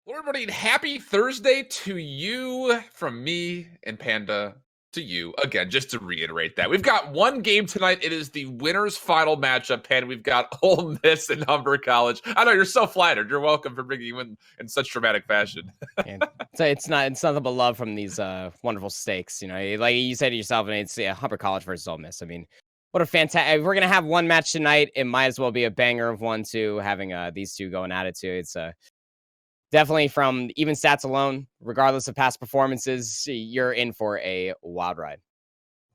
Hello, everybody, and happy Thursday to you from me and Panda to you. Again, just to reiterate that. We've got one game tonight. It is the winner's final matchup, Panda. We've got Ole Miss and Humber College. I know, you're so flattered. You're welcome for bringing you in such dramatic fashion. And so it's nothing but love from these wonderful stakes. Like you said to yourself, and it's Humber College versus Ole Miss. I mean, what a fantastic! We're gonna have one match tonight. It might as well be a banger of one too. Having these two going at it too. It's definitely from even stats alone, regardless of past performances, you're in for a wild ride.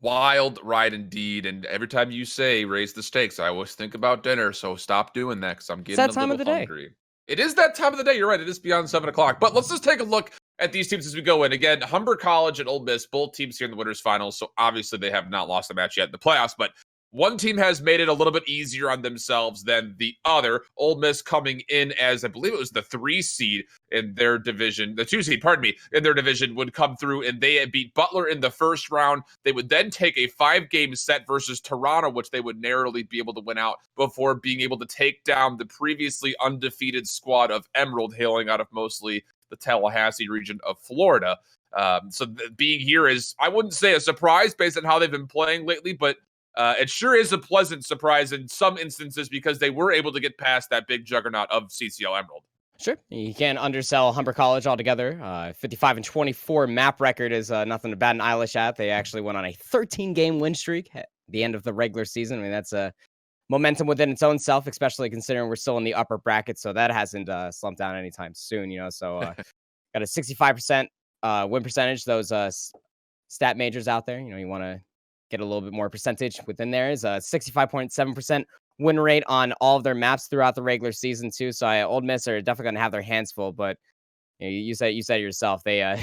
Wild ride indeed. And every time you say raise the stakes, I always think about dinner. So stop doing that because I'm It's getting that a time of little the day. hungry. It is that time of the day. You're right. It is beyond 7 o'clock. But let's just take a look at these teams as we go in. Again, Humber College and Ole Miss, both teams here in the winners finals. So obviously they have not lost a match yet in the playoffs, but one team has made it a little bit easier on themselves than the other. Ole Miss coming in as, I believe it was the 3 seed in their division, the 2 seed, pardon me, in their division would come through, and they had beat Butler in the first round. They would then take a 5-game set versus Toronto, which they would narrowly be able to win out before being able to take down the previously undefeated squad of Emerald, hailing out of mostly the Tallahassee region of Florida. Being here is, I wouldn't say a surprise based on how they've been playing lately, but it sure is a pleasant surprise in some instances because they were able to get past that big juggernaut of CCL Emerald. Sure, you can't undersell Humber College altogether. 55-24 map record is nothing to bat an eyelash at. They actually went on a 13-game win streak at the end of the regular season. I mean, that's a momentum within its own self, especially considering we're still in the upper bracket, so that hasn't slumped down anytime soon. So got a 65% win percentage. Those stat majors out there, you want to get a little bit more percentage within there. Is a 65.7% win rate on all of their maps throughout the regular season too. So Old Miss are definitely going to have their hands full, but you said yourself they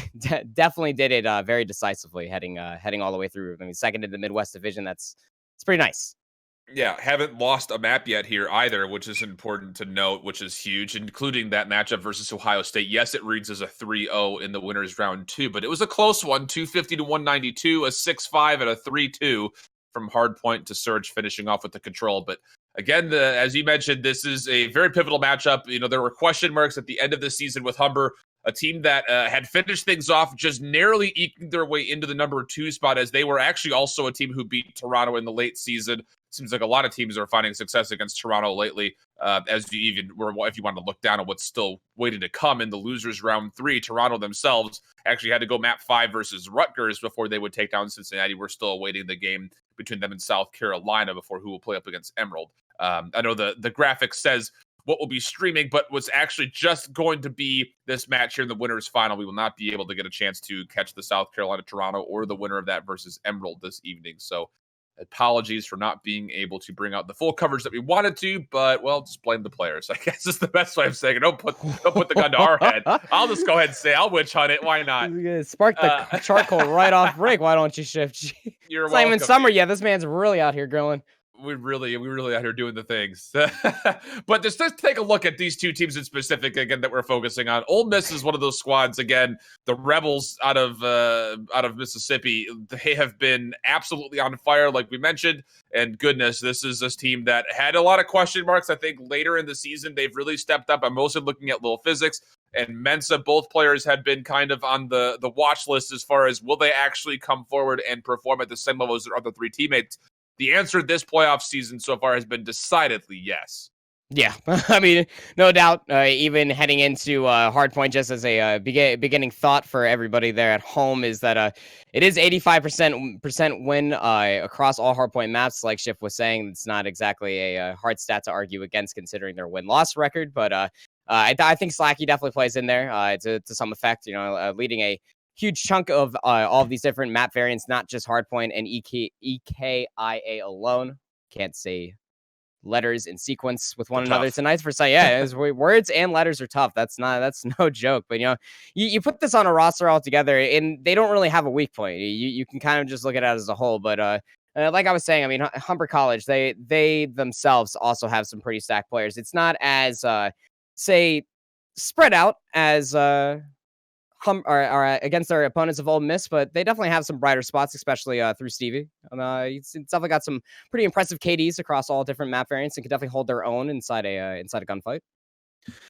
definitely did it very decisively, heading all the way through. I mean, second in the Midwest Division. It's pretty nice. Yeah, haven't lost a map yet here either, which is important to note, which is huge, including that matchup versus Ohio State. Yes, it reads as a 3-0 in the winners round 2, but it was a close one, 250 to 192, a 6-5 and a 3-2 from Hardpoint to Surge, finishing off with the control. But again, as you mentioned, this is a very pivotal matchup. There were question marks at the end of the season with Humber, a team that had finished things off just narrowly eking their way into the number 2 spot, as they were actually also a team who beat Toronto in the late season. Seems like a lot of teams are finding success against Toronto lately. If you want to look down at what's still waiting to come in the losers round 3, Toronto themselves actually had to go map 5 versus Rutgers before they would take down Cincinnati. We're still awaiting the game between them and South Carolina before who will play up against Emerald. I know the graphic says what will be streaming, but what's actually just going to be this match here in the winners final. We will not be able to get a chance to catch the South Carolina Toronto or the winner of that versus Emerald this evening. So apologies for not being able to bring out the full coverage that we wanted to, but well, just blame the players. I guess is the best way of saying it. Don't put the gun to our head. I'll just go ahead and say I'll witch hunt it. Why not? Spark the charcoal right off Rick. Why don't you shift? You're It's not even welcome. summer yet. This man's really out here grilling. We really out here doing the things. But just let's take a look at these two teams in specific again that we're focusing on. Ole Miss is one of those squads again. The Rebels out of Mississippi, they have been absolutely on fire, like we mentioned. And goodness, this is this team that had a lot of question marks. I think later in the season they've really stepped up. I'm mostly looking at Lil Physics and Mensa. Both players had been kind of on the watch list as far as will they actually come forward and perform at the same level as their other 3 teammates. The answer this playoff season so far has been decidedly yes. Yeah, I mean, no doubt. Even heading into Hardpoint, just as a beginning thought for everybody there at home, is that it is 85% win across all Hardpoint maps. Like Schiff was saying, it's not exactly a hard stat to argue against considering their win-loss record. But I think Slacky definitely plays in there to some effect. Leading a huge chunk of all of these different map variants, not just Hardpoint and EKIA alone. Can't say letters in sequence with one another tonight for say words and letters are tough. That's no joke. But you put this on a roster altogether and they don't really have a weak point. You can kind of just look at it as a whole. But like I was saying, I mean, Humber College, they themselves also have some pretty stacked players. It's not as say spread out as against their opponents of Ole Miss, but they definitely have some brighter spots, especially through Stevie. It's definitely got some pretty impressive KDs across all different map variants and can definitely hold their own inside a gunfight.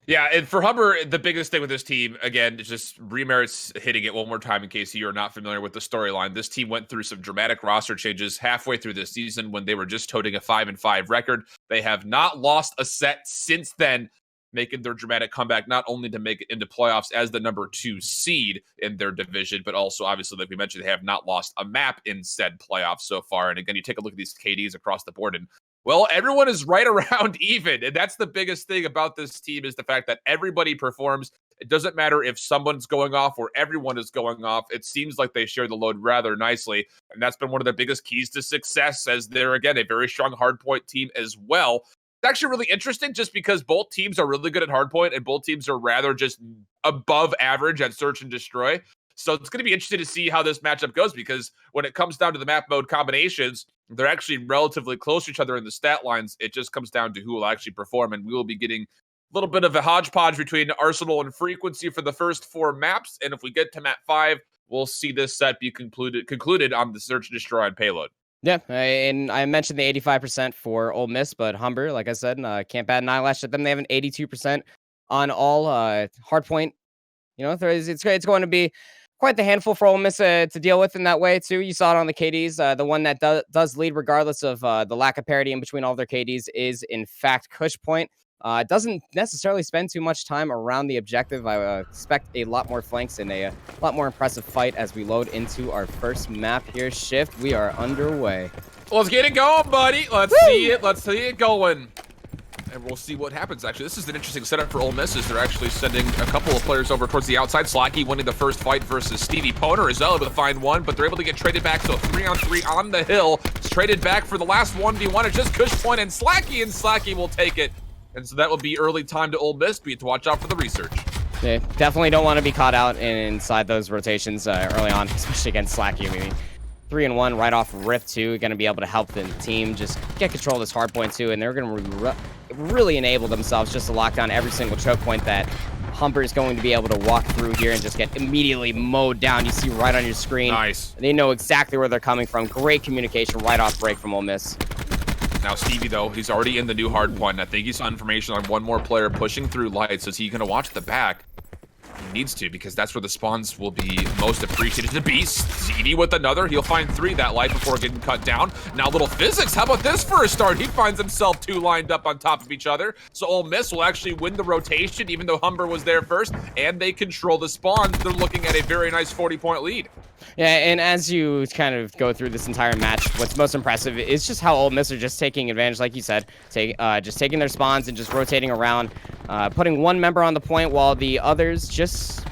Yeah, and for Humber, the biggest thing with this team, again, is just remerits hitting it one more time in case you're not familiar with the storyline. This team went through some dramatic roster changes halfway through this season when they were just toting a 5-5 record. They have not lost a set since then, making their dramatic comeback not only to make it into playoffs as the number 2 seed in their division, but also, obviously, like we mentioned, they have not lost a map in said playoffs so far. And again, you take a look at these KDs across the board, and well, everyone is right around even. And that's the biggest thing about this team is the fact that everybody performs. It doesn't matter if someone's going off or everyone is going off. It seems like they share the load rather nicely. And that's been one of the biggest keys to success as they're, again, a very strong hardpoint team as well. It's actually really interesting just because both teams are really good at hardpoint and both teams are rather just above average at search and destroy. So it's going to be interesting to see how this matchup goes because when it comes down to the map mode combinations, they're actually relatively close to each other in the stat lines. It just comes down to who will actually perform, and we will be getting a little bit of a hodgepodge between Arsenal and Frequency for the first 4 maps. And if we get to map 5, we'll see this set be concluded on the Search, Destroy, and Payload. Yeah, and I mentioned the 85% for Ole Miss, but Humber, like I said, can't bat an eyelash at them. They have an 82% on all hardpoint. You know, it's going to be quite the handful for Ole Miss to deal with in that way, too. You saw it on the KDs. The one that does lead, regardless of the lack of parity in between all their KDs, is, in fact, Cush Point. Doesn't necessarily spend too much time around the objective. I expect a lot more flanks and a lot more impressive fight as we load into our first map here. Shift, we are underway. Let's get it going, buddy. Let's see it. Let's see it going. And we'll see what happens, actually. This is an interesting setup for Ole Miss, as they're actually sending a couple of players over towards the outside. Slacky winning the first fight versus Stevie Poner is able to find one, but they're able to get traded back, so 3-on-3 on the hill. It's traded back for the last 1v1. It's just Cush Point and Slacky will take it. And so that will be early time to Ole Miss. We have to watch out for the research. They definitely don't want to be caught out inside those rotations early on, especially against Slacky. I mean, 3-1 right off rip, too. Going to be able to help the team just get control of this hard point, too. And they're going to really enable themselves just to lock down every single choke point that Humber is going to be able to walk through here and just get immediately mowed down. You see right on your screen. Nice. They know exactly where they're coming from. Great communication right off break from Ole Miss. Now, Stevie, though, he's already in the new hard point. I think he saw information on one more player pushing through lights. Is he going to watch the back? He needs to, because that's where the spawns will be most appreciated. The Beast, Stevie with another. He'll find 3 that light before getting cut down. Now, little physics. How about this for a start? He finds himself 2 lined up on top of each other. So Ole Miss will actually win the rotation, even though Humber was there first, and they control the spawns. They're looking at a very nice 40-point lead. Yeah, and as you kind of go through this entire match, what's most impressive is just how Ole Miss are just taking advantage, like you said, just taking their spawns and just rotating around, putting one member on the point while the others just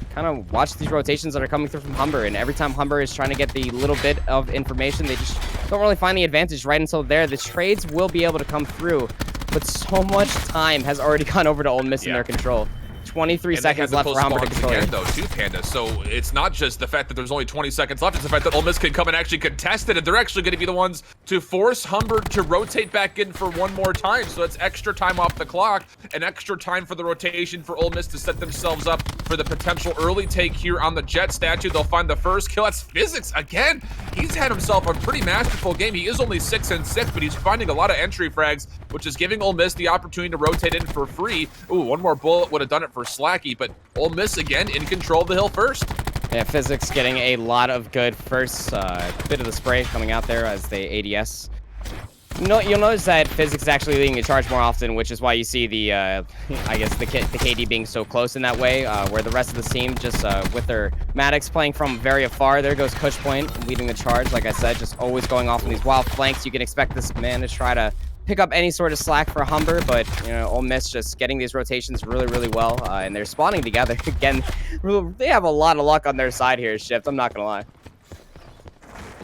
kind of watch these rotations that are coming through from Humber. And every time Humber is trying to get the little bit of information, they just don't really find the advantage right until there. The trades will be able to come through, but so much time has already gone over to Ole Miss in their control. 23 seconds left for Humber to control again, though, too, Panda. So it's not just the fact that there's only 20 seconds left. It's the fact that Ole Miss can come and actually contest it, and they're actually going to be the ones to force Humber to rotate back in for one more time. So that's extra time off the clock, and extra time for the rotation for Ole Miss to set themselves up for the potential early take here on the Jet statue. They'll find the first kill. That's Physics again. He's had himself a pretty masterful game. He is only 6-6, but he's finding a lot of entry frags, which is giving Ole Miss the opportunity to rotate in for free. Ooh, one more bullet would have done it for Slacky, but Ole Miss again in control of the hill first. Yeah, Physics getting a lot of good first bit of the spray coming out there as they ADS. You'll notice that Physics is actually leading the charge more often, which is why you see the, I guess, the KD being so close in that way, where the rest of the team just, with their Maddox playing from very afar. There goes Cush Point leading the charge, like I said, just always going off on these wild flanks. You can expect this man to try to pick up any sort of slack for Humber, but, you know, Ole Miss just getting these rotations really, really well, and they're spawning together. Again, they have a lot of luck on their side here, Shift, I'm not going to lie.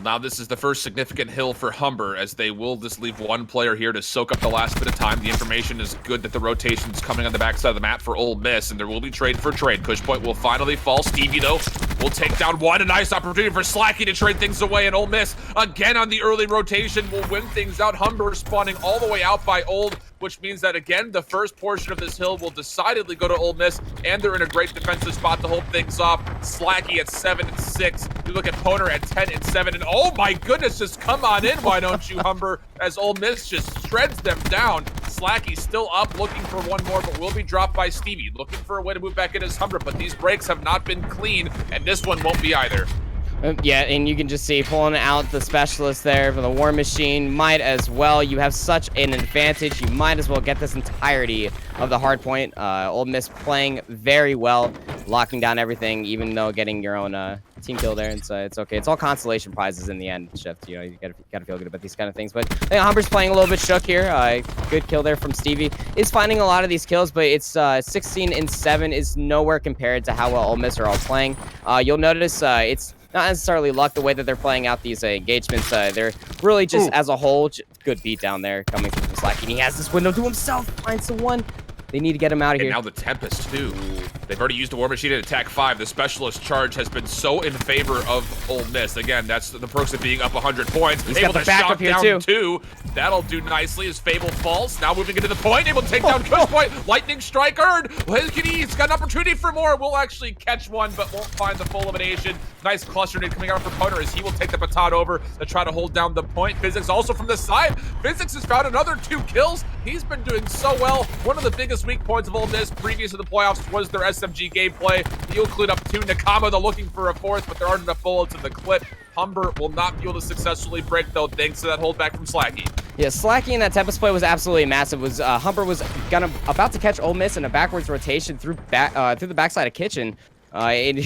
Now this is the first significant hill for Humber, as they will just leave one player here to soak up the last bit of time. The information is good that the rotation's coming on the backside of the map for Ole Miss, and there will be trade for trade. Cush Point will finally fall. Stevie, though, will take down one. A nice opportunity for Slacky to trade things away, and Ole Miss, again on the early rotation, will win things out. Humber spawning all the way out by Old, which means that, again, the first portion of this hill will decidedly go to Ole Miss, and they're in a great defensive spot to hold things off. Slacky at 7-6. You look at Poner at 10-7, and oh my goodness, just come on in, why don't you, Humber, as Ole Miss just shreds them down. Slacky still up, looking for one more, but will be dropped by Stevie. Looking for a way to move back in as Humber, but these breaks have not been clean, and this one won't be either. Yeah, and you can just see pulling out the specialist there for the War Machine. Might as well. You have such an advantage. You might as well get this entirety of the hard point. Ole Miss playing very well, locking down everything, even though getting your own team kill there. And so it's okay. It's all consolation prizes in the end, Shift. You know, you gotta feel good about these kind of things. But I think Humber's playing a little bit shook here. Good kill there from Stevie. Is finding a lot of these kills, but it's 16 and 7 is nowhere compared to how well Ole Miss are all playing. You'll notice it's not necessarily luck the way that they're playing out these engagements. They're really just as a whole, good beat down there coming from Slacky. And he has this window to himself. Finds the one. They need to get him out of here. And now the Tempest, too. They've already used the War Machine at attack 5. The Specialist charge has been so in favor of Ole Miss. Again, that's the perks of being up 100 points. He's able got to the back shock up here, down too. 2. That'll do nicely as Fable falls. Now moving into the point. Able to take down Kush Point. Lightning Strike earned. He's got an opportunity for more. Will actually catch one, but won't find the full elimination. Nice cluster nade coming out from Poner as he will take the baton over to try to hold down the point. Physics also from the side. Physics has found another 2 kills. He's been doing so well. One of the biggest weak points of Ole Miss previous to the playoffs was their SMG gameplay. He'll clean up 2. Nakama, they're looking for a 4th, but there aren't enough bullets in the clip. Humber will not be able to successfully break, though, thanks to that holdback from Slacky. Yeah, Slacky in that Tempest play was absolutely massive. Humber was about to catch Ole Miss in a backwards rotation through the backside of Kitchen. And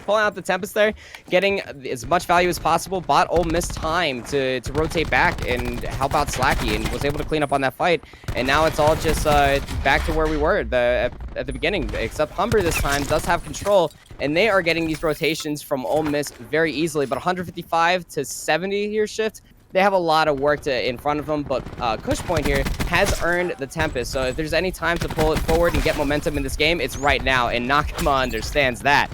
pulling out the Tempest there, getting as much value as possible, bought Ole Miss time to rotate back and help out Slacky, and was able to clean up on that fight. And now it's all just back to where we were at the beginning, except Humber this time does have control, and they are getting these rotations from Ole Miss very easily. But 155 to 70 here Shift. They have a lot of work in front of them, but Kush Point here has earned the Tempest. So if there's any time to pull it forward and get momentum in this game, it's right now, and Nakama understands that.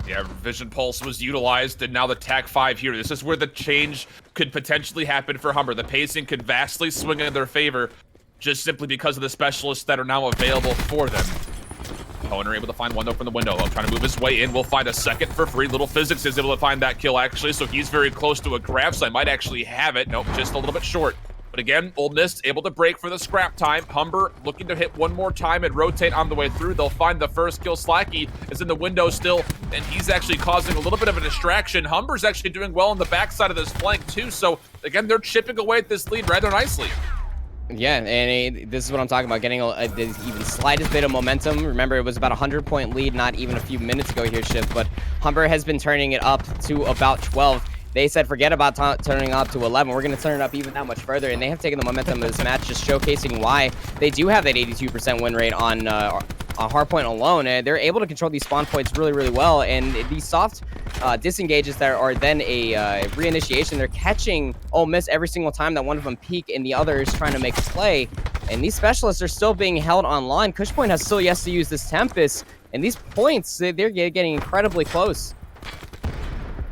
Yeah, Vision Pulse was utilized, and now the TAC 5 here. This is where the change could potentially happen for Humber. The pacing could vastly swing in their favor, just simply because of the specialists that are now available for them. Poner able to find one though from the window. Trying to move his way in. We'll find a second for free. Little Physics is able to find that kill actually, so he's very close to a grab, so I might actually have it. Nope, just a little bit short. But again, Ole Miss able to break for the scrap time. Humber looking to hit one more time and rotate on the way through. They'll find the first kill. Slacky is in the window still, and he's actually causing a little bit of a distraction. Humber's actually doing well on the backside of this flank too, so again, they're chipping away at this lead rather nicely. Yeah, and this is what I'm talking about, getting even slightest bit of momentum. Remember, it was about a 100-point lead not even a few minutes ago here, Shift, but Humber has been turning it up to about 12. They said forget about turning up to 11. We're going to turn it up even that much further, and they have taken the momentum of this match, just showcasing why they do have that 82% win rate on hardpoint alone. And they're able to control these spawn points really, really well, and these soft disengages that are then a reinitiation, they're catching Ole Miss every single time that one of them peek and the other is trying to make a play. And these specialists are still being held online. Kush Point has still yet to use this Tempest, and these points, they're getting incredibly close.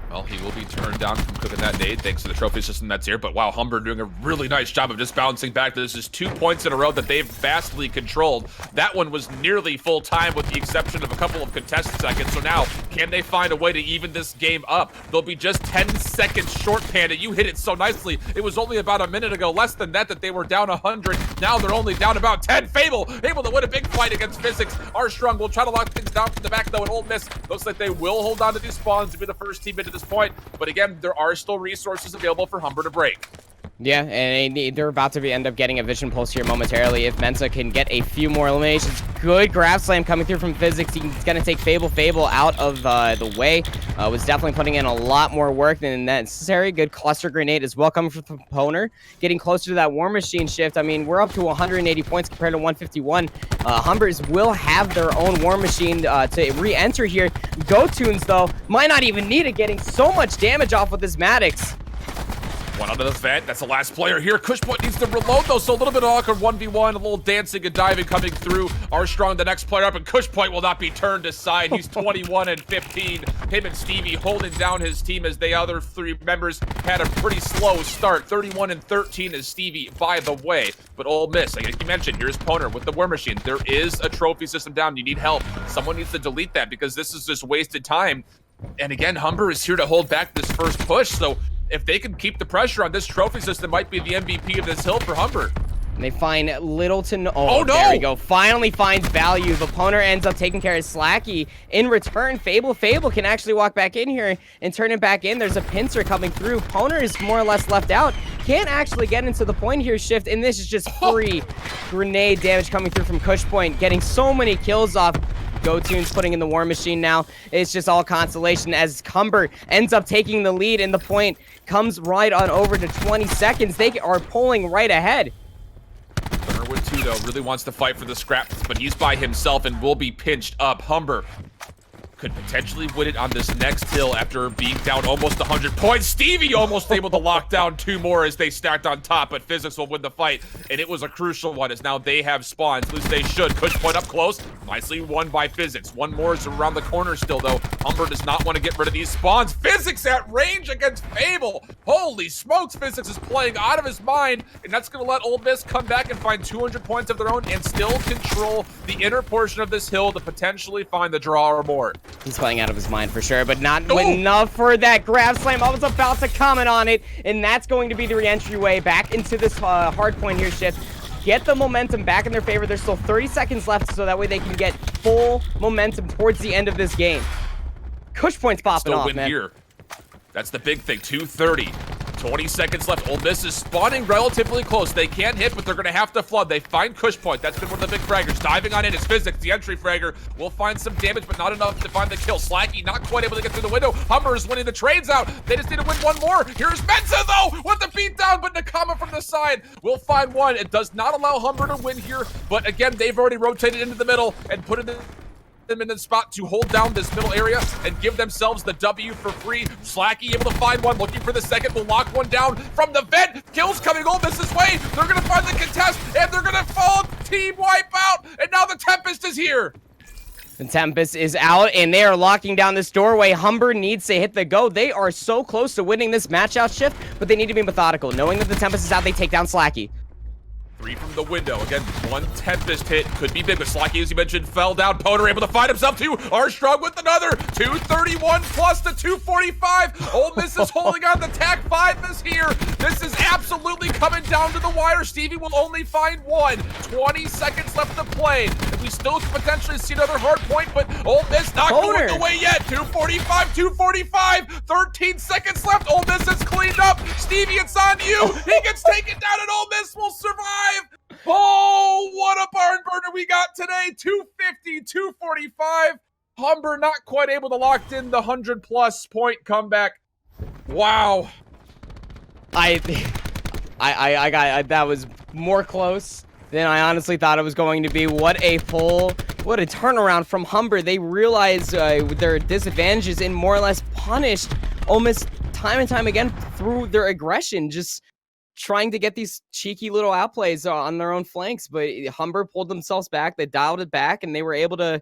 Well, he will be turned down from cooking that nade thanks to the trophy system that's here. But wow, Humber doing a really nice job of just bouncing back. This is 2 points in a row that they've vastly controlled. That one was nearly full time with the exception of a couple of contested seconds. So now, can they find a way to even this game up? They'll be just 10 seconds short, Panda. You hit it so nicely. It was only about a minute ago, less than that they were down 100. Now they're only down about 10. Fable able to win a big fight against Physics. Armstrong will try to lock things down from the back though, and Ole Miss looks like they will hold on to these spawns to be the first team into this point. But again, there are still resources available for Humber to break. Yeah, and they're about to end up getting a Vision Pulse here momentarily if Mensa can get a few more eliminations. Good grab slam coming through from Physics. He's going to take Fable out of the way. Was definitely putting in a lot more work than necessary. Good cluster grenade as well coming from the Poner. Getting closer to that War Machine shift. I mean, we're up to 180 points compared to 151. Humbers will have their own War Machine to re-enter here. Go-Tunes, though, might not even need it, getting so much damage off with this Maddox. One under the vent. That's the last player here. Kush Point needs to reload, though, so a little bit of awkward 1v1, a little dancing and diving coming through. Armstrong, the next player up, and Kush Point will not be turned aside. He's 21 and 15. Him and Stevie holding down his team as the other three members had a pretty slow start. 31 and 13 is Stevie, by the way. But Ole Miss, like you mentioned, here's Poner with the War Machine. There is a trophy system down. You need help. Someone needs to delete that because this is just wasted time. And again, Humber is here to hold back this first push, so if they can keep the pressure on, this trophy system might be the MVP of this hill for Humber. And they find little to no. Oh, no! There we go. Finally finds value. The opponent ends up taking care of Slacky. In return, Fable can actually walk back in here and turn it back in. There's a pincer coming through. Poner is more or less left out. Can't actually get into the point here, Shift, and this is just free grenade damage coming through from Kush Point, getting so many kills off. GoTunes putting in the War Machine now. It's just all consolation as Humber ends up taking the lead, and the point comes right on over to 20 seconds. They are pulling right ahead. With two, though, really wants to fight for the scraps, but he's by himself and will be pinched up. Humber could potentially win it on this next hill after being down almost 100 points. Stevie almost able to lock down 2 more as they stacked on top, but Physics will win the fight, and it was a crucial one as now they have spawns. At least they should. Kush Point up close. Nicely won by Physics. One more is around the corner still, though. Humber does not want to get rid of these spawns. Physics at range against Fable. Holy smokes, Physics is playing out of his mind, and that's going to let Ole Miss come back and find 200 points of their own and still control the inner portion of this hill to potentially find the draw or more. He's playing out of his mind for sure, but not enough for that grab slam. I was about to comment on it, and that's going to be the re-entry way back into this hard point here, Shift. Get the momentum back in their favor. There's still 30 seconds left, so that way they can get full momentum towards the end of this game. Kush Point's popping off, man. Here. That's the big thing. 2:30. 20 seconds left. Ole Miss is spawning relatively close. They can't hit, but they're going to have to flood. They find Kush Point. That's been one of the big fraggers. Diving on in is Physics, the entry fragger. Will find some damage, but not enough to find the kill. Slacky not quite able to get through the window. Humber is winning the trades out. They just need to win one more. Here's Mensa, though, with the beatdown, but Nakama from the side will find one. It does not allow Humber to win here, but again, they've already rotated into the middle and put it in them in the spot to hold down this middle area and give themselves the W for free. Slacky able to find one, looking for the second, will lock one down from the vent. Kills coming Ole Miss's way. They're gonna find the contest and they're gonna fall team wipe out. And now the Tempest is here. The Tempest is out, and they are locking down this doorway. Humber needs to hit the go. They are so close to winning this match out, Shift, but they need to be methodical. Knowing that the Tempest is out, they take down Slacky. 3 from the window. Again, one Tempest hit. Could be big, but Slacky, as you mentioned, fell down. Poner able to find himself too. Armstrong with another. 231 plus the 245. Ole Miss is holding on. The TAC 5 is here. This is absolutely coming down to the wire. Stevie will only find one. 20 seconds left to play. And we still could potentially see another hard point, but Ole Miss not going away yet. 245, 245. 13 seconds left. Ole Miss is cleaned up. Stevie, it's on you. He gets taken down, and Ole Miss will survive. Oh, what a barn burner we got today. 250, 245. Humber not quite able to lock in the 100-plus point comeback. Wow. I got that was more close than I honestly thought it was going to be. What a turnaround from Humber. They realized their disadvantages and more or less punished almost time and time again through their aggression, just trying to get these cheeky little outplays on their own flanks. But Humber pulled themselves back. They dialed it back, and they were able to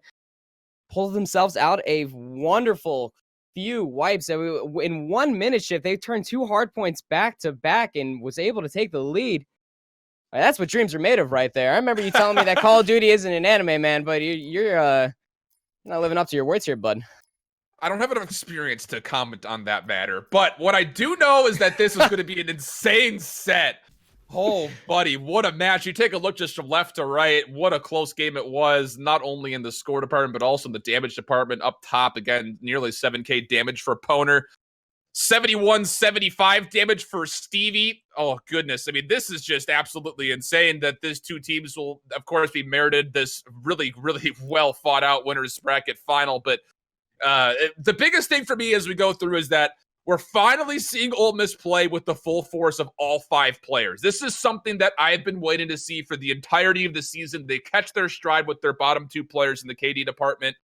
pull themselves out a wonderful few wipes. In 1 minute, Shift, they turned 2 hard points back to back and was able to take the lead. That's what dreams are made of right there. I remember you telling me that Call of Duty isn't an anime, man, but you're not living up to your words here, bud. I don't have enough experience to comment on that matter, but what I do know is that this is going to be an insane set. Oh, buddy, what a match. You take a look just from left to right. What a close game it was, not only in the score department, but also in the damage department up top. Again, nearly 7K damage for Poner. 71-75 damage for Stevie. Oh, goodness. I mean, this is just absolutely insane that these two teams will, of course, be merited this really, really well fought out winners bracket final, but the biggest thing for me as we go through is that we're finally seeing Ole Miss play with the full force of all 5 players. This is something that I've been waiting to see for the entirety of the season. They catch their stride with their bottom 2 players in the KD department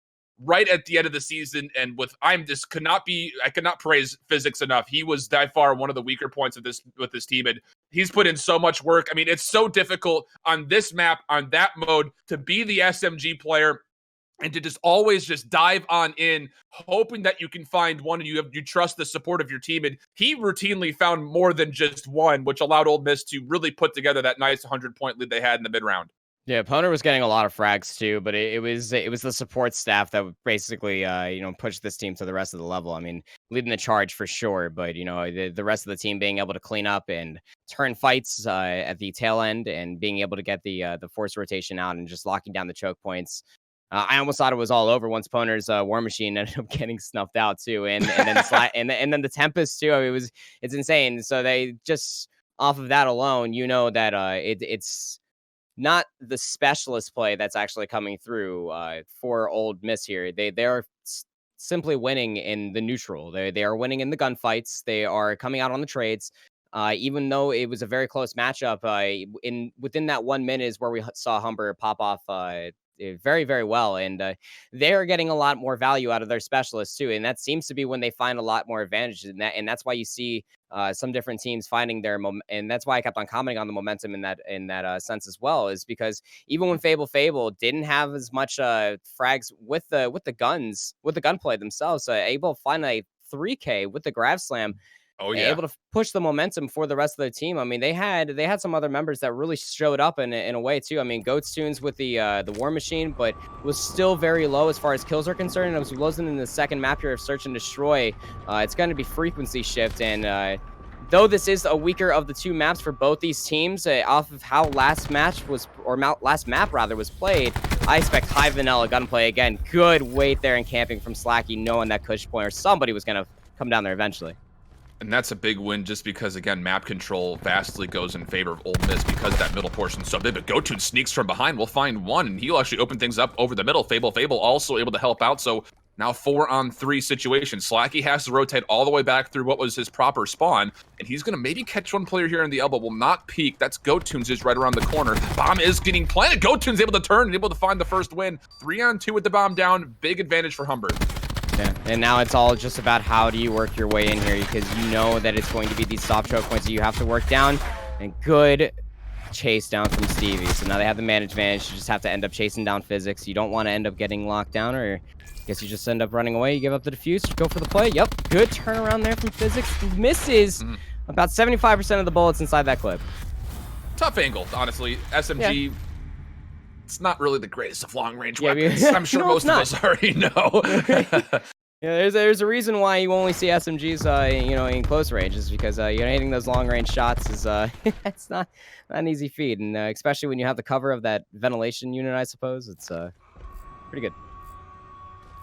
right at the end of the season. And I cannot praise Physics enough. He was by far one of the weaker points of this with this team. And he's put in so much work. I mean, it's so difficult on this map, on that mode, to be the SMG player and to just always just dive on in, hoping that you can find one and you trust the support of your team. And he routinely found more than just one, which allowed Ole Miss to really put together that nice 100-point lead they had in the mid-round. Yeah, Poner was getting a lot of frags too, but it was the support staff that would basically pushed this team to the rest of the level. I mean, leading the charge for sure, but the rest of the team being able to clean up and turn fights at the tail end and being able to get the force rotation out and just locking down the choke points. I almost thought it was all over once Poner's War Machine ended up getting snuffed out too, and then and then the Tempest too. It's insane. So they just off of that alone, that it's not the specialist play that's actually coming through for Old Miss here. They're simply winning in the neutral. They are winning in the gunfights. They are coming out on the trades. Even though it was a very close matchup, in within that 1 minute is where we saw Humber pop off very very well, and they are getting a lot more value out of their specialists too. And that seems to be when they find a lot more advantages in that, and that's why you see some different teams finding their and that's why I kept on commenting on the momentum in that sense as well, is because even when Fable didn't have as much frags with the guns with the gunplay themselves, able to find a 3K with the Grav Slam, Oh yeah. able to push the momentum for the rest of the team. I mean, they had some other members that really showed up in a way too. I mean, Goats Tunes with the War Machine, but was still very low as far as kills are concerned. And it was losing in the second map here of Search and Destroy. It's going to be frequency shift, and though this is a weaker of the two maps for both these teams, off of how last map rather was played, I expect high vanilla gunplay again. Good wait there and camping from Slacky, knowing that Kush point or somebody was going to come down there eventually. And that's a big win just because, again, map control vastly goes in favor of Ole Miss because that middle portion's so big. But GoToon sneaks from behind. We'll find one, and he'll actually open things up over the middle. Fable also able to help out. So now 4-on-3 situation. Slacky has to rotate all the way back through what was his proper spawn, and he's going to maybe catch one player here in the elbow. Will not peek. That's GoToons is right around the corner. Bomb is getting planted. GoToons able to turn and able to find the first win. 3-on-2 with the bomb down. Big advantage for Humber. Yeah, and now it's all just about how do you work your way in here, because you know that it's going to be these soft choke points that you have to work down. And good chase down from Stevie. So now they have the man advantage. You just have to end up chasing down Physics. You don't want to end up getting locked down, or I guess you just end up running away. You give up the defuse, go for the play. Yep, good turnaround there from Physics. Misses about 75% of the bullets inside that clip. Tough angle, honestly. SMG... Yeah. It's not really the greatest of long-range weapons. Yeah, I'm sure most of us already know. Yeah, there's a reason why you only see SMGs, in close range, is because hitting those long-range shots is it's not an easy feat, and especially when you have the cover of that ventilation unit, I suppose it's pretty good.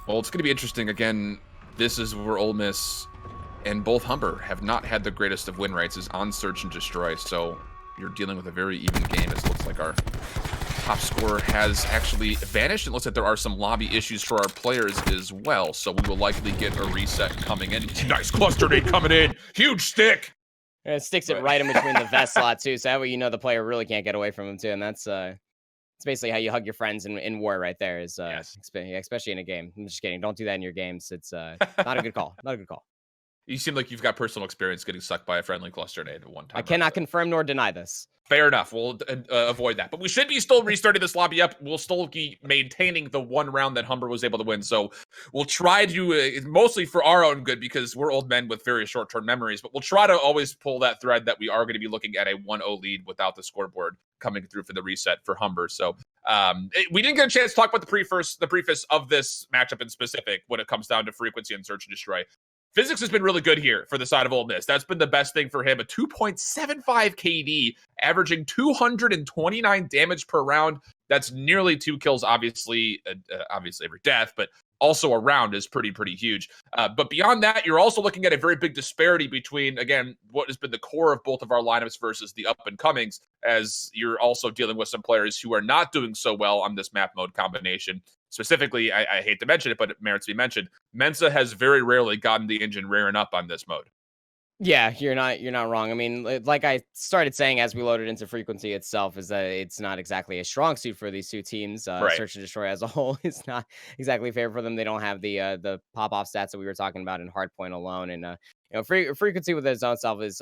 Well, it's going to be interesting. Again, this is where Ole Miss and both Humber have not had the greatest of win rates, is on Search and Destroy. So you're dealing with a very even game. It looks like our top scorer has actually vanished. It looks like there are some lobby issues for our players as well, so we will likely get a reset coming in. Nice cluster nade coming in. Huge stick. And it sticks it right in between the vest slot too, so that way the player really can't get away from him too, and that's it's basically how you hug your friends in war right there. Is yes. Especially in a game. I'm just kidding. Don't do that in your games. It's not a good call. Not a good call. You seem like you've got personal experience getting sucked by a friendly cluster nade at one time. I cannot confirm nor deny this. Fair enough. We'll avoid that. But we should be still restarting this lobby up. We'll still be maintaining the one round that Humber was able to win. So we'll try to, mostly for our own good, because we're old men with very short-term memories, but we'll try to always pull that thread that we are going to be looking at a 1-0 lead without the scoreboard coming through for the reset for Humber. So we didn't get a chance to talk about the preface of this matchup in specific when it comes down to frequency and Search and Destroy. Physics has been really good here for the side of Ole Miss. That's been the best thing for him. A 2.75 KD, averaging 229 damage per round. That's nearly 2 kills, obviously every death, but also a round is pretty huge. But beyond that, you're also looking at a very big disparity between, again, what has been the core of both of our lineups versus the up-and-comings, as you're also dealing with some players who are not doing so well on this map mode combination. Specifically, I hate to mention it, but it merits to be mentioned. Mensa has very rarely gotten the engine rearing up on this mode. Yeah, you're not wrong. I mean, like I started saying as we loaded into frequency itself, is that it's not exactly a strong suit for these two teams. Right. Search and Destroy as a whole is not exactly fair for them. They don't have the pop-off stats that we were talking about in Hardpoint alone, and frequency with its own self is